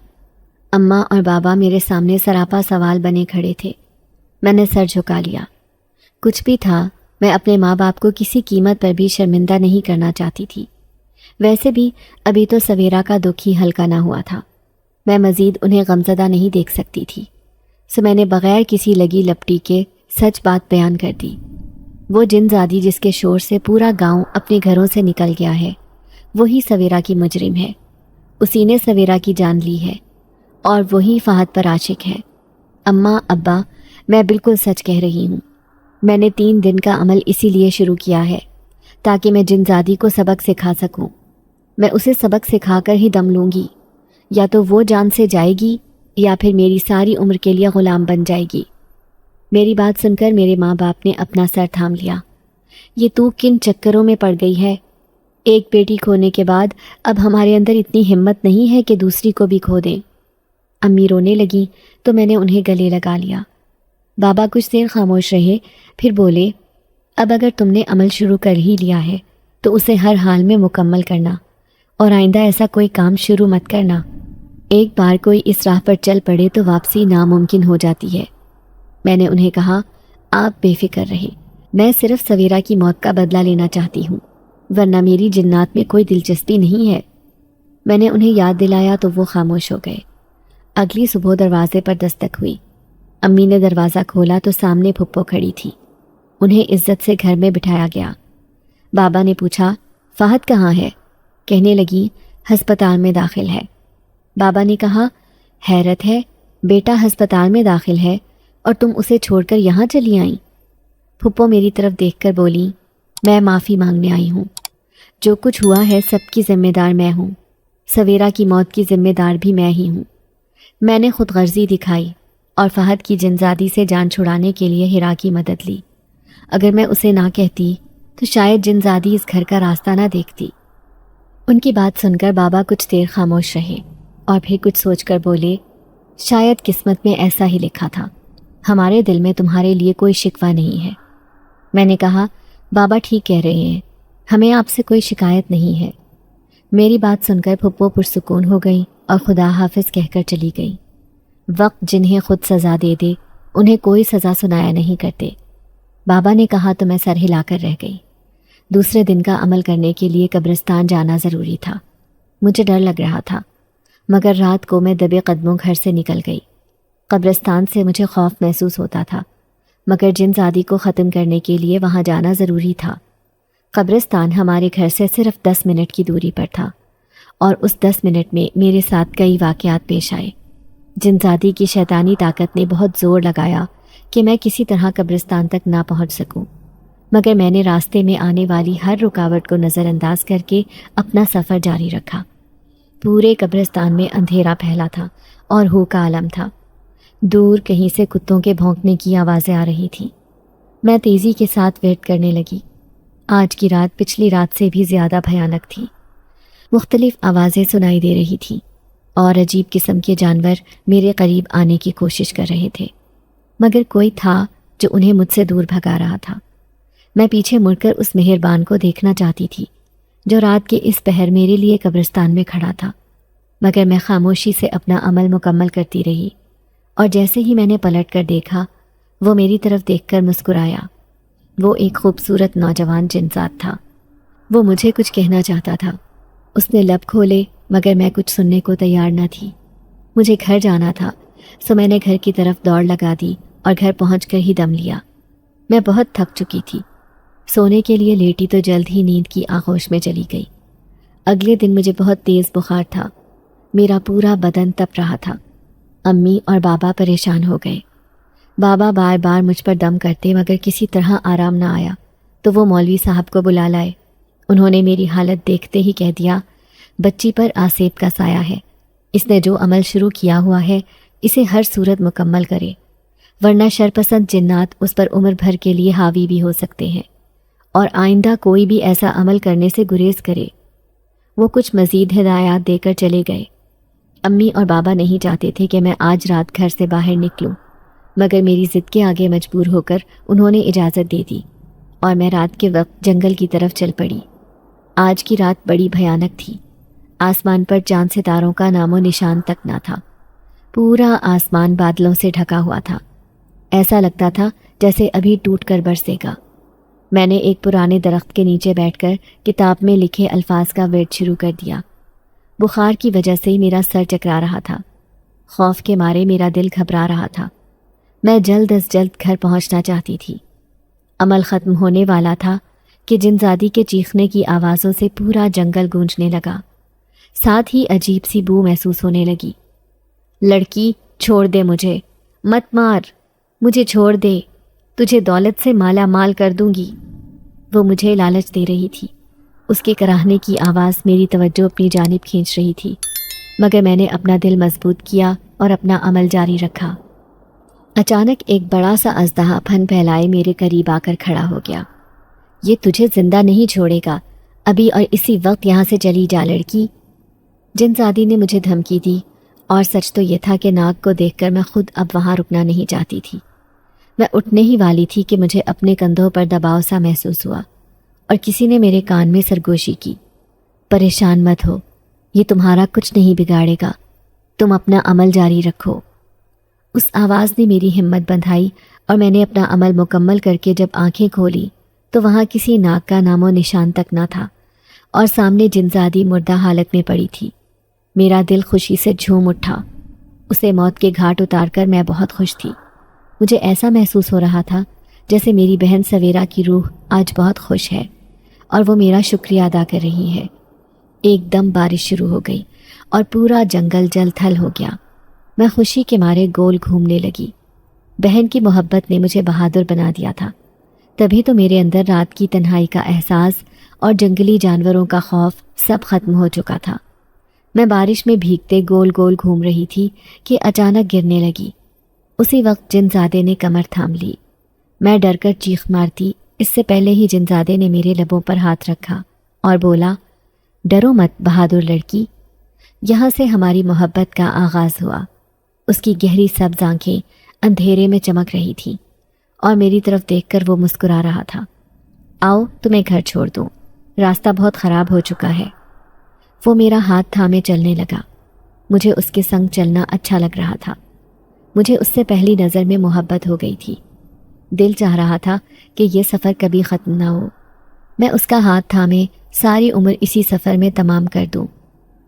اماں اور بابا میرے سامنے سراپا سوال بنے کھڑے تھے۔ میں نے سر جھکا لیا۔ کچھ بھی تھا، میں اپنے ماں باپ کو کسی قیمت پر بھی شرمندہ نہیں کرنا چاہتی تھی۔ ویسے بھی ابھی تو سویرا کا دکھ ہی ہلکا نہ ہوا تھا، میں مزید انہیں غمزدہ نہیں دیکھ سکتی تھی، سو میں نے بغیر کسی لگی لپٹی کے سچ بات بیان کر دی۔ وہ جنزادی جس کے شور سے پورا گاؤں اپنے گھروں سے نکل گیا ہے، وہی سویرا کی مجرم ہے، اسی نے سویرا کی جان لی ہے، اور وہی فہد پر عاشق ہے۔ اماں ابا، میں بالکل سچ کہہ رہی ہوں۔ میں نے 3 دن کا عمل اسی لیے شروع کیا ہے تاکہ میں جنزادی کو سبق سکھا سکوں۔ میں اسے سبق سکھا کر ہی دم لوں گی، یا تو وہ جان سے جائے گی یا پھر میری ساری عمر کے لیے غلام بن جائے گی۔ میری بات سن کر میرے ماں باپ نے اپنا سر تھام لیا۔ یہ تو کن چکروں میں پڑ گئی ہے؟ ایک بیٹی کھونے کے بعد اب ہمارے اندر اتنی ہمت نہیں ہے کہ دوسری کو بھی کھو دیں۔ امی رونے لگیں تو میں نے انہیں گلے لگا لیا۔ بابا کچھ دیر خاموش رہے، پھر بولے، اب اگر تم نے عمل شروع کر ہی لیا ہے تو اسے ہر حال میں مکمل کرنا، اور آئندہ ایسا کوئی کام شروع مت کرنا۔ ایک بار کوئی اس راہ پر چل پڑے تو واپسی ناممکن ہو جاتی ہے۔ میں نے انہیں کہا، آپ بے فکر رہیں، میں صرف سویرا کی موت کا بدلہ لینا چاہتی ہوں، ورنہ میری جنات میں کوئی دلچسپی نہیں ہے۔ میں نے انہیں یاد دلایا تو وہ خاموش ہو گئے۔ اگلی صبح دروازے پر دستک ہوئی۔ امی نے دروازہ کھولا تو سامنے پھپھو کھڑی تھی۔ انہیں عزت سے گھر میں بٹھایا گیا۔ بابا نے پوچھا فہد کہاں ہے؟ کہنے لگی ہسپتال میں داخل ہے۔ بابا نے کہا حیرت ہے، بیٹا ہسپتال میں داخل ہے اور تم اسے چھوڑ کر یہاں چلی آئیں؟ پھپھو میری طرف دیکھ کر بولی میں معافی مانگنے آئی ہوں۔ جو کچھ ہوا ہے سب کی ذمہ دار میں ہوں۔ سویرا کی موت کی ذمہ دار بھی میں ہی ہوں۔ میں نے خود غرضی دکھائی اور فہد کی جنزادی سے جان چھڑانے کے لیے ہیرا کی مدد لی۔ اگر میں اسے نہ کہتی تو شاید جنزادی اس گھر کا راستہ نہ دیکھتی۔ ان کی بات سن کر بابا کچھ دیر خاموش رہے اور پھر کچھ سوچ کر بولے شاید قسمت میں ایسا ہی لکھا تھا۔ ہمارے دل میں تمہارے لیے کوئی شکوہ نہیں ہے۔ میں نے کہا بابا ٹھیک کہہ رہے ہیں، ہمیں آپ سے کوئی شکایت نہیں ہے۔ میری بات سن کر پھپھو پرسکون ہو گئی اور خدا حافظ کہہ کر چلی گئی۔ وقت جنہیں خود سزا دے دے انہیں کوئی سزا سنایا نہیں کرتے۔ بابا نے کہا تو میں سر ہلا کر رہ گئی۔ دوسرے دن کا عمل کرنے کے لیے قبرستان جانا ضروری تھا۔ مجھے ڈر لگ رہا تھا، مگر رات کو میں دبے قدموں گھر سے نکل گئی۔ قبرستان سے مجھے خوف محسوس ہوتا تھا، مگر جنزادی کو ختم کرنے کے لیے وہاں جانا ضروری تھا۔ قبرستان ہمارے گھر سے صرف 10 منٹ کی دوری پر تھا اور اس 10 منٹ میں میرے ساتھ کئی واقعات پیش آئے۔ جنزادی کی شیطانی طاقت نے بہت زور لگایا کہ میں کسی طرح قبرستان تک نہ پہنچ سکوں، مگر میں نے راستے میں آنے والی ہر رکاوٹ کو نظر انداز کر کے اپنا سفر جاری رکھا۔ پورے قبرستان میں اندھیرا پھیلا تھا اور ہو کا عالم تھا۔ دور کہیں سے کتوں کے بھونکنے کی آوازیں آ رہی تھیں۔ میں تیزی کے ساتھ ویٹ کرنے لگی۔ آج کی رات پچھلی رات سے بھی زیادہ بھیانک تھی۔ مختلف آوازیں سنائی دے رہی تھیں اور عجیب قسم کے جانور میرے قریب آنے کی کوشش کر رہے تھے، مگر کوئی تھا جو انہیں مجھ سے دور بھگا رہا تھا۔ میں پیچھے مڑ کر اس مہربان کو دیکھنا چاہتی تھی جو رات کے اس پہر میرے لیے قبرستان میں کھڑا تھا، مگر میں خاموشی سے اپنا عمل مکمل کرتی رہی، اور جیسے ہی میں نے پلٹ کر دیکھا وہ میری طرف دیکھ کر مسکرایا۔ وہ ایک خوبصورت نوجوان جنزاد تھا۔ وہ مجھے کچھ کہنا چاہتا تھا۔ اس نے لب کھولے مگر میں کچھ سننے کو تیار نہ تھی۔ مجھے گھر جانا تھا، سو میں نے گھر کی طرف دوڑ لگا دی اور گھر پہنچ کر ہی دم لیا۔ میں بہت تھک چکی تھی۔ سونے کے لیے لیٹی تو جلد ہی نیند کی آغوش میں چلی گئی۔ اگلے دن مجھے بہت تیز بخار تھا۔ میرا پورا بدن تپ رہا تھا۔ امی اور بابا پریشان ہو گئے۔ بابا بار بار مجھ پر دم کرتے مگر کسی طرح آرام نہ آیا تو وہ مولوی صاحب کو بلا لائے۔ انہوں نے میری حالت دیکھتے ہی کہہ دیا بچی پر آسیب کا سایہ ہے، اس نے جو عمل شروع کیا ہوا ہے اسے ہر صورت مکمل کرے، ورنہ شرپسند جنات اس پر عمر بھر کے لیے حاوی بھی ہو سکتے ہیں، اور آئندہ کوئی بھی ایسا عمل کرنے سے گریز کرے۔ وہ کچھ مزید ہدایات دے کر چلے گئے۔ امی اور بابا نہیں چاہتے تھے کہ میں آج رات گھر سے باہر نکلوں، مگر میری ضد کے آگے مجبور ہو کر انہوں نے اجازت دے دی اور میں رات کے وقت جنگل کی طرف چل پڑی۔ آج کی رات بڑی بھیانک تھی۔ آسمان پر چاند ستاروں کا نام و نشان تک نہ تھا۔ پورا آسمان بادلوں سے ڈھکا ہوا تھا۔ ایسا لگتا تھا جیسے ابھی ٹوٹ کر برسے گا۔ میں نے ایک پرانے درخت کے نیچے بیٹھ کر کتاب میں لکھے الفاظ کا ورد شروع کر دیا۔ بخار کی وجہ سے میرا سر چکرا رہا تھا۔ خوف کے مارے میرا دل گھبرا رہا تھا۔ میں جلد از جلد گھر پہنچنا چاہتی تھی۔ عمل ختم ہونے والا تھا کہ جنزادی کے چیخنے کی آوازوں سے پورا جنگل گونجنے لگا۔ ساتھ ہی عجیب سی بو محسوس ہونے لگی۔ لڑکی چھوڑ دے، مجھے مت مار، مجھے چھوڑ دے، تجھے دولت سے مالا مال کر دوں گی۔ وہ مجھے لالچ دے رہی تھی۔ اس کے کراہنے کی آواز میری توجہ اپنی جانب کھینچ رہی تھی، مگر میں نے اپنا دل مضبوط کیا اور اپنا عمل جاری رکھا۔ اچانک ایک بڑا سا اژدہا پھن پھیلائے میرے قریب آ کر کھڑا ہو گیا۔ یہ تجھے زندہ نہیں چھوڑے گا، ابھی اور اسی وقت یہاں سے چلی جا لڑکی۔ جنزادی نے مجھے دھمکی دی، اور سچ تو یہ تھا کہ ناگ کو دیکھ کر میں خود اب وہاں رکنا نہیں چاہتی تھی۔ میں اٹھنے ہی والی تھی کہ مجھے اپنے کندھوں پر دباؤ سا محسوس ہوا اور کسی نے میرے کان میں سرگوشی کی، پریشان مت ہو، یہ تمہارا کچھ نہیں بگاڑے گا، تم اپنا عمل جاری رکھو۔ اس آواز نے میری ہمت بندھائی اور میں نے اپنا عمل مکمل کر کے جب آنکھیں کھولی تو وہاں کسی ناگ کا نام و نشان تک نہ تھا اور سامنے جنزادی مردہ حالت میں پڑی تھی۔ میرا دل خوشی سے جھوم اٹھا۔ اسے موت کے گھاٹ اتار کر میں بہت خوش تھی۔ مجھے ایسا محسوس ہو رہا تھا جیسے میری بہن سویرا کی روح آج بہت خوش ہے اور وہ میرا شکریہ ادا کر رہی ہے۔ ایک دم بارش شروع ہو گئی اور پورا جنگل جل تھل ہو گیا۔ میں خوشی کے مارے گول گھومنے لگی۔ بہن کی محبت نے مجھے بہادر بنا دیا تھا۔ تبھی تو میرے اندر رات کی تنہائی کا احساس اور جنگلی جانوروں کا خوف سب ختم ہو چکا تھا۔ میں بارش میں بھیگتے گول گول گھوم رہی تھی کہ اچانک گرنے لگی۔ اسی وقت جنزادے نے کمر تھام لی۔ میں ڈر کر چیخ مارتی، اس سے پہلے ہی جنزادے نے میرے لبوں پر ہاتھ رکھا اور بولا، ڈرو مت بہادر لڑکی۔ یہاں سے ہماری محبت کا آغاز ہوا۔ اس کی گہری سبز آنکھیں اندھیرے میں چمک رہی تھیں اور میری طرف دیکھ کر وہ مسکرا رہا تھا۔ آؤ تمہیں گھر چھوڑ دوں، راستہ بہت خراب ہو چکا ہے۔ وہ میرا ہاتھ تھامے چلنے لگا۔ مجھے اس کے سنگ چلنا اچھا لگ رہا تھا۔ مجھے اس سے پہلی نظر میں محبت ہو گئی تھی۔ دل چاہ رہا تھا کہ یہ سفر کبھی ختم نہ ہو۔ میں اس کا ہاتھ تھامے ساری عمر اسی سفر میں تمام کر دوں،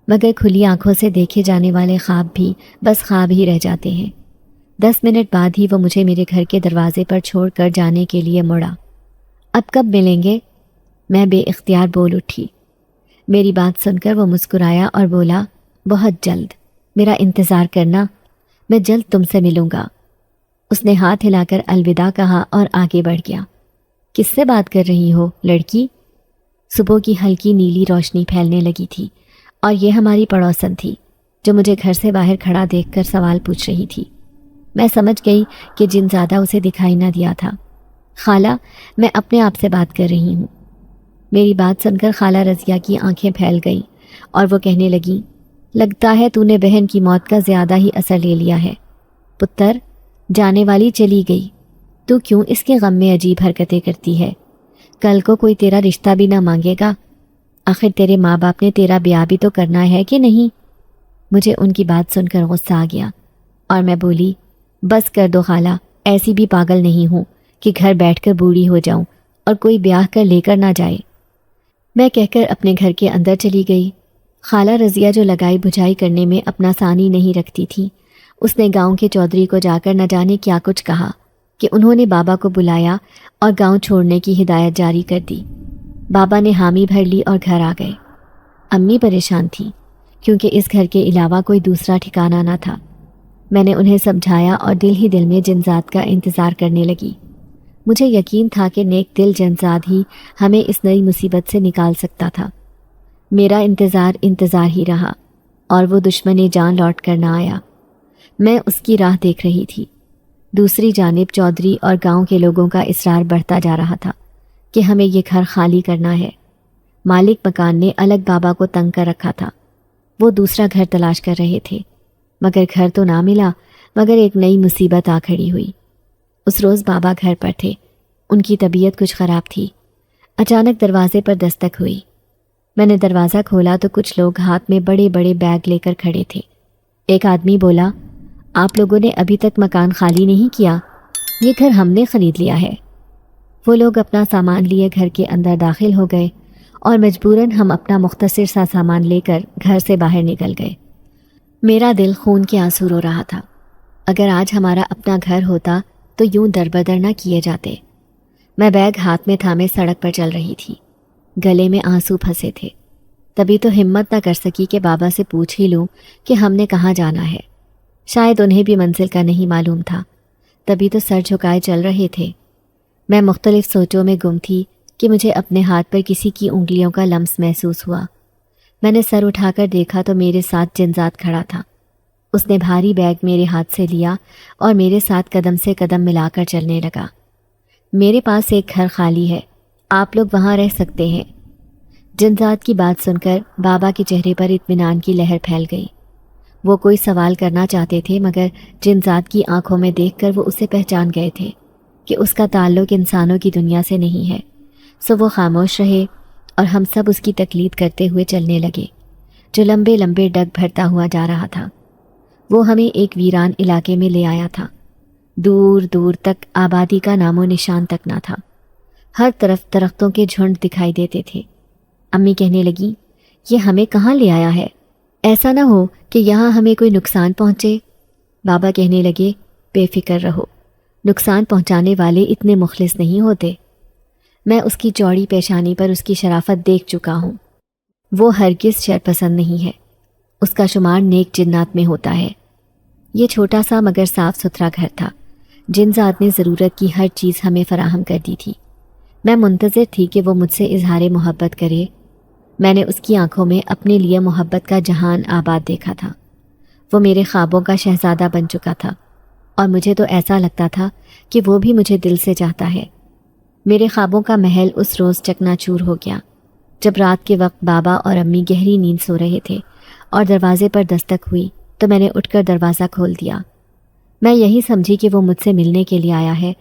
مگر کھلی آنکھوں سے دیکھے جانے والے خواب بھی بس خواب ہی رہ جاتے ہیں۔ 10 منٹ بعد ہی وہ مجھے میرے گھر کے دروازے پر چھوڑ کر جانے کے لیے مڑا۔ اب کب ملیں گے؟ میں بے اختیار بول اٹھی۔ میری بات سن کر وہ مسکرایا اور بولا، بہت جلد، میرا انتظار کرنا، میں جلد تم سے ملوں گا۔ اس نے ہاتھ ہلا کر الوداع کہا اور آگے بڑھ گیا۔ کس سے بات کر رہی ہو لڑکی؟ صبح کی ہلکی نیلی روشنی پھیلنے لگی تھی اور یہ ہماری پڑوسن تھی جو مجھے گھر سے باہر کھڑا دیکھ کر سوال پوچھ رہی تھی۔ میں سمجھ گئی کہ جنزادہ اسے دکھائی نہ دیا تھا۔ خالہ، میں اپنے آپ سے بات کر رہی ہوں۔ میری بات سن کر خالہ رضیہ کی آنکھیں پھیل گئیں اور وہ کہنے لگی، لگتا ہے تو نے بہن کی موت کا زیادہ ہی اثر لے لیا ہے۔ پتر، جانے والی چلی گئی، تو کیوں اس کے غم میں عجیب حرکتیں کرتی ہے؟ کل کو کوئی تیرا رشتہ بھی نہ مانگے گا۔ آخر تیرے ماں باپ نے تیرا بیاہ بھی تو کرنا ہے کہ نہیں؟ مجھے ان کی بات سن کر غصہ آ گیا اور میں بولی، بس کر دو خالہ، ایسی بھی پاگل نہیں ہوں کہ گھر بیٹھ کر بوڑھی ہو جاؤں اور کوئی بیاہ کر لے کر نہ جائے۔ میں کہہ کر اپنے گھر کے اندر چلی گئی۔ خالہ رضیہ جو لگائی بجھائی کرنے میں اپنا ثانی نہیں رکھتی تھی، اس نے گاؤں کے چودھری کو جا کر نہ جانے کیا کچھ کہا کہ انہوں نے بابا کو بلایا اور گاؤں چھوڑنے کی ہدایت جاری کر دی۔ بابا نے حامی بھر لی اور گھر آ گئے۔ امی پریشان تھی کیونکہ اس گھر کے علاوہ کوئی دوسرا ٹھکانہ نہ تھا۔ میں نے انہیں سمجھایا اور دل ہی دل میں جنزاد کا انتظار کرنے لگی۔ مجھے یقین تھا کہ نیک دل جنزاد ہی ہمیں اس نئی مصیبت سے نکال سکتا تھا۔ میرا انتظار ہی رہا اور وہ دشمن جان لوٹ کر نہ آیا۔ میں اس کی راہ دیکھ رہی تھی۔ دوسری جانب چودھری اور گاؤں کے لوگوں کا اصرار بڑھتا جا رہا تھا کہ ہمیں یہ گھر خالی کرنا ہے۔ مالک مکان نے الگ بابا کو تنگ کر رکھا تھا۔ وہ دوسرا گھر تلاش کر رہے تھے، مگر گھر تو نہ ملا، مگر ایک نئی مصیبت آ کھڑی ہوئی۔ اس روز بابا گھر پر تھے۔ ان کی طبیعت کچھ خراب تھی۔ اچانک دروازے پر دستک ہوئی۔ میں نے دروازہ کھولا تو کچھ لوگ ہاتھ میں بڑے بڑے بیگ لے کر کھڑے تھے۔ ایک آدمی بولا، آپ لوگوں نے ابھی تک مکان خالی نہیں کیا؟ یہ گھر ہم نے خرید لیا ہے۔ وہ لوگ اپنا سامان لیے گھر کے اندر داخل ہو گئے اور مجبوراً ہم اپنا مختصر سا سامان لے کر گھر سے باہر نکل گئے۔ میرا دل خون کے آنسو رو رہا تھا۔ اگر آج ہمارا اپنا گھر ہوتا تو یوں دربدر نہ کیے جاتے۔ میں بیگ ہاتھ میں تھامے سڑک پر چل رہی تھی۔ گلے میں آنسو پھنسے تھے۔ تبھی تو ہمت نہ کر سکی کہ بابا سے پوچھ ہی لوں کہ ہم نے کہاں جانا ہے۔ شاید انہیں بھی منزل کا نہیں معلوم تھا، تبھی تو سر جھکائے چل رہے تھے۔ میں مختلف سوچوں میں گم تھی کہ مجھے اپنے ہاتھ پر کسی کی انگلیوں کا لمس محسوس ہوا۔ میں نے سر اٹھا کر دیکھا تو میرے ساتھ جنزاد کھڑا تھا۔ اس نے بھاری بیگ میرے ہاتھ سے لیا اور میرے ساتھ قدم سے قدم ملا کر چلنے لگا۔ میرے پاس ایک گھر خالی ہے، آپ لوگ وہاں رہ سکتے ہیں۔ جنزاد کی بات سن کر بابا کے چہرے پر اطمینان کی لہر پھیل گئی۔ وہ کوئی سوال کرنا چاہتے تھے، مگر جنزاد کی آنکھوں میں دیکھ کر وہ اسے پہچان گئے تھے کہ اس کا تعلق انسانوں کی دنیا سے نہیں ہے۔ سو وہ خاموش رہے اور ہم سب اس کی تقلید کرتے ہوئے چلنے لگے، جو لمبے لمبے ڈگ بھرتا ہوا جا رہا تھا۔ وہ ہمیں ایک ویران علاقے میں لے آیا تھا۔ دور دور تک آبادی کا نام و نشان تک نہ تھا۔ ہر طرف درختوں کے جھنڈ دکھائی دیتے تھے۔ امی کہنے لگی، یہ ہمیں کہاں لے آیا ہے؟ ایسا نہ ہو کہ یہاں ہمیں کوئی نقصان پہنچے۔ بابا کہنے لگے، بے فکر رہو، نقصان پہنچانے والے اتنے مخلص نہیں ہوتے۔ میں اس کی چوڑی پیشانی پر اس کی شرافت دیکھ چکا ہوں۔ وہ ہرگز شر پسند نہیں ہے، اس کا شمار نیک جنات میں ہوتا ہے۔ یہ چھوٹا سا مگر صاف ستھرا گھر تھا، جن ذات نے ضرورت کی ہر چیز ہمیں فراہم کر دی تھی۔ میں منتظر تھی کہ وہ مجھ سے اظہار محبت کرے۔ میں نے اس کی آنکھوں میں اپنے لیے محبت کا جہان آباد دیکھا تھا۔ وہ میرے خوابوں کا شہزادہ بن چکا تھا، اور مجھے تو ایسا لگتا تھا کہ وہ بھی مجھے دل سے چاہتا ہے۔ میرے خوابوں کا محل اس روز چکنا چور ہو گیا جب رات کے وقت بابا اور امی گہری نیند سو رہے تھے اور دروازے پر دستک ہوئی تو میں نے اٹھ کر دروازہ کھول دیا۔ میں یہی سمجھی کہ وہ مجھ سے ملنے کے لیے آیا ہے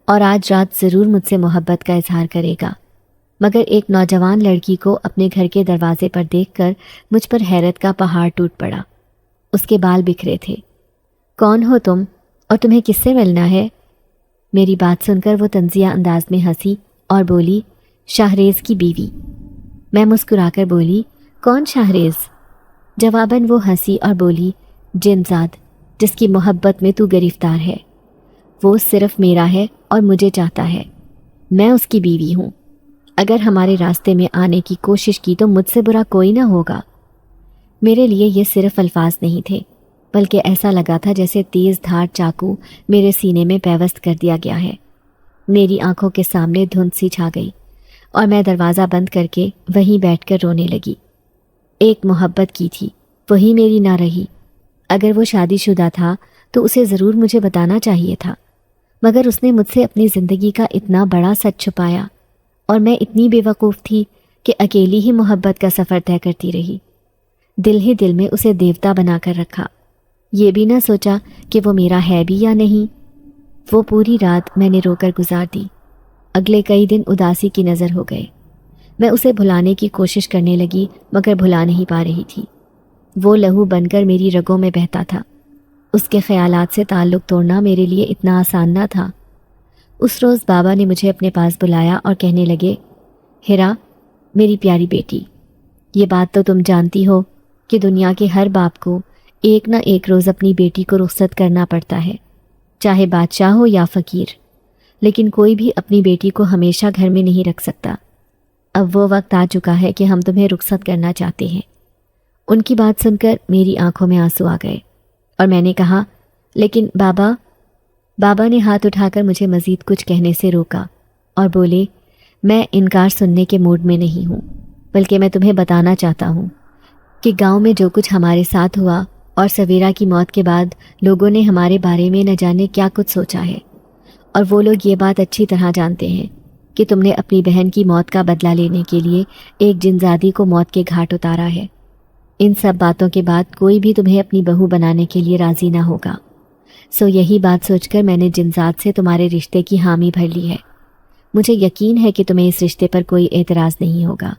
اور آج رات ضرور مجھ سے محبت کا اظہار کرے گا، مگر ایک نوجوان لڑکی کو اپنے گھر کے دروازے پر دیکھ کر مجھ پر حیرت کا پہاڑ ٹوٹ پڑا۔ اس کے بال بکھرے تھے۔ کون ہو تم اور تمہیں کس سے ملنا ہے؟ میری بات سن کر وہ طنزیہ انداز میں ہنسی اور بولی، شاہریز کی بیوی۔ میں مسکرا کر بولی، کون شاہریز؟ جواباً وہ ہنسی اور بولی، جن زاد جس کی محبت میں تو گرفتار ہے۔ وہ صرف میرا ہے اور مجھے چاہتا ہے، میں اس کی بیوی ہوں۔ اگر ہمارے راستے میں آنے کی کوشش کی تو مجھ سے برا کوئی نہ ہوگا۔ میرے لیے یہ صرف الفاظ نہیں تھے، بلکہ ایسا لگا تھا جیسے تیز دھار چاقو میرے سینے میں پیوست کر دیا گیا ہے۔ میری آنکھوں کے سامنے دھند سی چھا گئی اور میں دروازہ بند کر کے وہیں بیٹھ کر رونے لگی۔ ایک محبت کی تھی، وہی میری نہ رہی۔ اگر وہ شادی شدہ تھا تو اسے ضرور مجھے بتانا چاہیے تھا، مگر اس نے مجھ سے اپنی زندگی کا اتنا بڑا سچ چھپایا، اور میں اتنی بے وقوف تھی کہ اکیلی ہی محبت کا سفر طے کرتی رہی۔ دل ہی دل میں اسے دیوتا بنا کر رکھا، یہ بھی نہ سوچا کہ وہ میرا ہے بھی یا نہیں۔ وہ پوری رات میں نے رو کر گزار دی۔ اگلے کئی دن اداسی کی نظر ہو گئے۔ میں اسے بھلانے کی کوشش کرنے لگی مگر بھلا نہیں پا رہی تھی۔ وہ لہو بن کر میری رگوں میں بہتا تھا۔ اس کے خیالات سے تعلق توڑنا میرے لیے اتنا آسان نہ تھا۔ اس روز بابا نے مجھے اپنے پاس بلایا اور کہنے لگے، ہیرا میری پیاری بیٹی، یہ بات تو تم جانتی ہو کہ دنیا کے ہر باپ کو ایک نہ ایک روز اپنی بیٹی کو رخصت کرنا پڑتا ہے، چاہے بادشاہ ہو یا فقیر، لیکن کوئی بھی اپنی بیٹی کو ہمیشہ گھر میں نہیں رکھ سکتا۔ اب وہ وقت آ چکا ہے کہ ہم تمہیں رخصت کرنا چاہتے ہیں۔ ان کی بات سن کر میری آنکھوں میں آنسو آ گئے اور میں نے کہا، لیکن بابا نے ہاتھ اٹھا کر مجھے مزید کچھ کہنے سے روکا اور بولے، میں انکار سننے کے موڈ میں نہیں ہوں، بلکہ میں تمہیں بتانا چاہتا ہوں کہ گاؤں میں جو کچھ ہمارے ساتھ ہوا اور سویرا کی موت کے بعد لوگوں نے ہمارے بارے میں نہ جانے کیا کچھ سوچا ہے، اور وہ لوگ یہ بات اچھی طرح جانتے ہیں کہ تم نے اپنی بہن کی موت کا بدلہ لینے کے لیے ایک جنزادی کو موت کے گھاٹ اتارا ہے۔ ان سب باتوں کے بعد کوئی بھی تمہیں اپنی بہو بنانے کے لیے راضی نہ ہوگا، سو یہی بات سوچ کر میں نے جنزاد سے تمہارے رشتے کی حامی بھر لی ہے۔ مجھے یقین ہے کہ تمہیں اس رشتے پر کوئی اعتراض نہیں ہوگا۔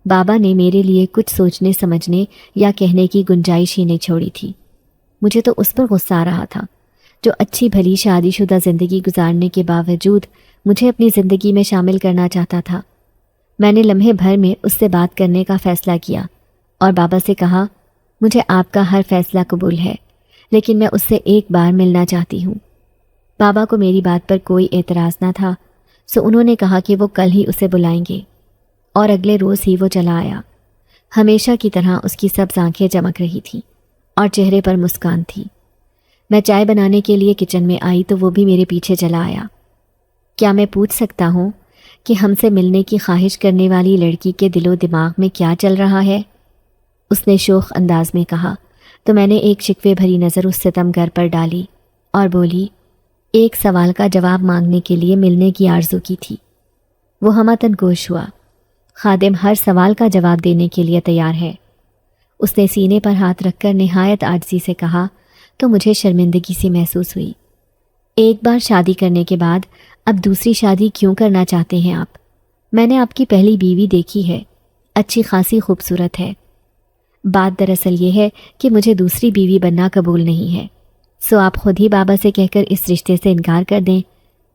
بابا نے میرے لیے کچھ سوچنے سمجھنے یا کہنے کی گنجائش ہی نہیں چھوڑی تھی۔ مجھے تو اس پر غصہ آ رہا تھا جو اچھی بھلی شادی شدہ زندگی گزارنے کے باوجود مجھے اپنی زندگی میں شامل کرنا چاہتا تھا۔ میں نے لمحے بھر میں اس سے بات کرنے کا فیصلہ کیا اور بابا سے کہا، مجھے آپ کا ہر فیصلہ قبول ہے، لیکن میں اس سے ایک بار ملنا چاہتی ہوں۔ بابا کو میری بات پر کوئی اعتراض نہ تھا، سو انہوں نے کہا کہ وہ کل ہی اسے بلائیں گے، اور اگلے روز ہی وہ چلا آیا۔ ہمیشہ کی طرح اس کی سبز آنکھیں چمک رہی تھیں اور چہرے پر مسکان تھی۔ میں چائے بنانے کے لیے کچن میں آئی تو وہ بھی میرے پیچھے چلا آیا۔ کیا میں پوچھ سکتا ہوں کہ ہم سے ملنے کی خواہش کرنے والی لڑکی کے دل و دماغ میں کیا چل رہا ہے؟ اس نے شوخ انداز میں کہا تو میں نے ایک شکوے بھری نظر اس ستمگر پر ڈالی اور بولی، ایک سوال کا جواب مانگنے کے لیے ملنے کی آرزو کی تھی۔ وہ ہمتن گوش ہوا۔ خادم ہر سوال کا جواب دینے کے لیے تیار ہے۔ اس نے سینے پر ہاتھ رکھ کر نہایت عاجزی سے کہا تو مجھے شرمندگی سی محسوس ہوئی۔ ایک بار شادی کرنے کے بعد اب دوسری شادی کیوں کرنا چاہتے ہیں آپ؟ میں نے آپ کی پہلی بیوی دیکھی ہے، اچھی خاصی خوبصورت ہے۔ بات دراصل یہ ہے کہ مجھے دوسری بیوی بننا قبول نہیں ہے، سو آپ خود ہی بابا سے کہہ کر اس رشتے سے انکار کر دیں،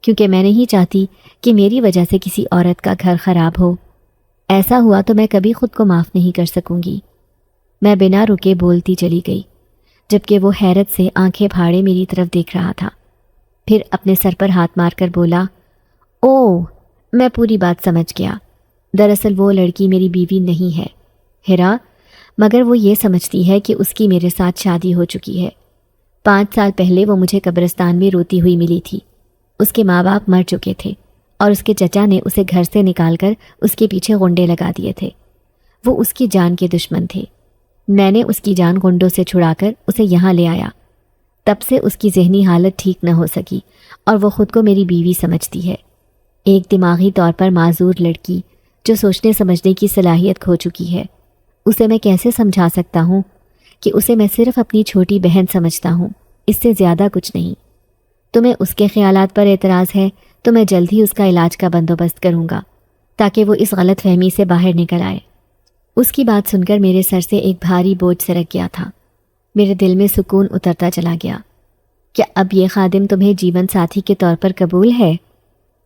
کیونکہ میں نہیں چاہتی کہ میری وجہ سے کسی عورت کا گھر خراب ہو۔ ایسا ہوا تو میں کبھی خود کو معاف نہیں کر سکوں گی۔ میں بنا رکے بولتی چلی گئی۔ جبکہ وہ حیرت سے آنکھیں پھاڑے میری طرف دیکھ رہا تھا۔ پھر اپنے سر پر ہاتھ مار کر بولا، اوہ، میں پوری بات سمجھ گیا۔ دراصل وہ لڑکی میری بیوی نہیں ہے، ہیرا، مگر وہ یہ سمجھتی ہے کہ اس کی میرے ساتھ شادی ہو چکی ہے۔ 5 سال پہلے وہ مجھے قبرستان میں روتی ہوئی ملی تھی۔ اس کے ماں باپ مر چکے تھے اور اس کے چچا نے اسے گھر سے نکال کر اس کے پیچھے غنڈے لگا دیے تھے۔ وہ اس کی جان کے دشمن تھے۔ میں نے اس کی جان غنڈوں سے چھڑا کر اسے یہاں لے آیا۔ تب سے اس کی ذہنی حالت ٹھیک نہ ہو سکی اور وہ خود کو میری بیوی سمجھتی ہے۔ ایک دماغی طور پر معذور لڑکی جو سوچنے سمجھنے کی صلاحیت کھو چکی ہے، اسے میں کیسے سمجھا سکتا ہوں کہ اسے میں صرف اپنی چھوٹی بہن سمجھتا ہوں، اس سے زیادہ کچھ نہیں۔ تمہیں اس کے خیالات پر اعتراض ہے تو میں جلد ہی اس کا علاج کا بندوبست کروں گا تاکہ وہ اس غلط فہمی سے باہر نکل آئے۔ اس کی بات سن کر میرے سر سے ایک بھاری بوجھ سرک گیا تھا۔ میرے دل میں سکون اترتا چلا گیا۔ کیا اب یہ خادم تمہیں جیون ساتھی کے طور پر قبول ہے؟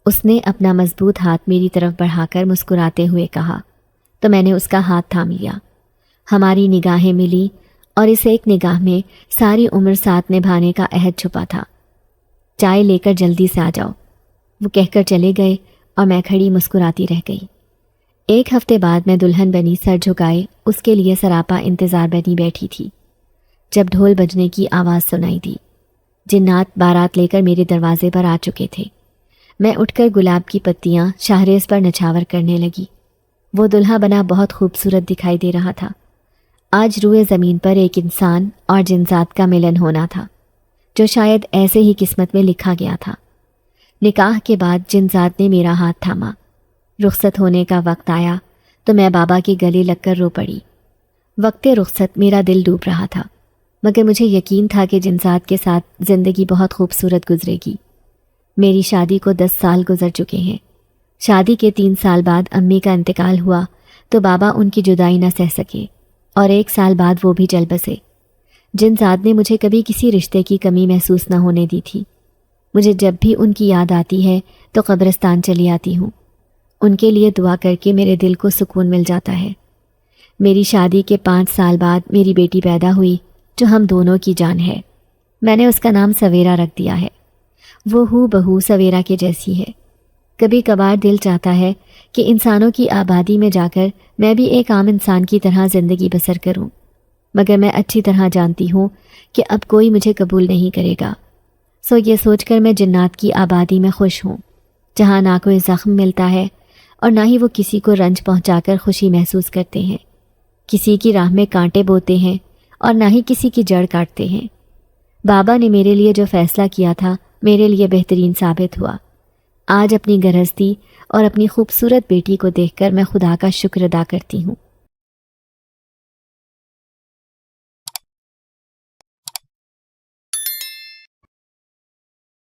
اس نے اپنا مضبوط ہاتھ میری طرف بڑھا کر مسکراتے ہوئے کہا تو میں نے اس کا ہاتھ تھام لیا۔ ہماری نگاہیں ملی اور اس ایک نگاہ میں ساری عمر ساتھ نبھانے کا عہد چھپا تھا۔ چائے لے کر جلدی سے آ جاؤ، وہ کہہ کر چلے گئے اور میں کھڑی مسکراتی رہ گئی۔ 1 ہفتے بعد میں دلہن بنی سر جھکائے اس کے لیے سراپا انتظار بنی بیٹھی تھی جب ڈھول بجنے کی آواز سنائی دی۔ جنات بارات لے کر میرے دروازے پر آ چکے تھے۔ میں اٹھ کر گلاب کی پتیاں شاہریز پر نچھاور کرنے لگی۔ وہ دلہا بنا بہت خوبصورت دکھائی دے رہا تھا۔ آج روئے زمین پر ایک انسان اور جنزات کا ملن ہونا تھا جو شاید ایسے ہی قسمت میں لکھا گیا تھا۔ نکاح کے بعد جنزات نے میرا ہاتھ تھاما۔ رخصت ہونے کا وقت آیا تو میں بابا کے گلے لگ کر رو پڑی۔ وقت رخصت میرا دل ڈوب رہا تھا، مگر مجھے یقین تھا کہ جنزات کے ساتھ زندگی بہت خوبصورت گزرے گی۔ میری شادی کو 10 سال گزر چکے ہیں۔ شادی کے 3 سال بعد امی کا انتقال ہوا تو بابا ان کی جدائی نہ سہ سکے اور 1 سال بعد وہ بھی چل بسے۔ جنزاد نے مجھے کبھی کسی رشتے کی کمی محسوس نہ ہونے دی تھی۔ مجھے جب بھی ان کی یاد آتی ہے تو قبرستان چلی آتی ہوں۔ ان کے لیے دعا کر کے میرے دل کو سکون مل جاتا ہے۔ میری شادی کے 5 سال بعد میری بیٹی پیدا ہوئی جو ہم دونوں کی جان ہے۔ میں نے اس کا نام سویرا رکھ دیا ہے۔ وہ ہو بہو سویرا کے جیسی ہے۔ کبھی کبھار دل چاہتا ہے کہ انسانوں کی آبادی میں جا کر میں بھی ایک عام انسان کی طرح زندگی بسر کروں، مگر میں اچھی طرح جانتی ہوں کہ اب کوئی مجھے قبول نہیں کرے گا۔ یہ سوچ کر میں جنات کی آبادی میں خوش ہوں، جہاں نہ کوئی زخم ملتا ہے اور نہ ہی وہ کسی کو رنج پہنچا کر خوشی محسوس کرتے ہیں، کسی کی راہ میں کانٹے بوتے ہیں اور نہ ہی کسی کی جڑ کاٹتے ہیں۔ بابا نے میرے لیے جو فیصلہ کیا تھا میرے لیے بہترین ثابت ہوا۔ آج اپنی گرہستی اور اپنی خوبصورت بیٹی کو دیکھ کر میں خدا کا شکر ادا کرتی ہوں۔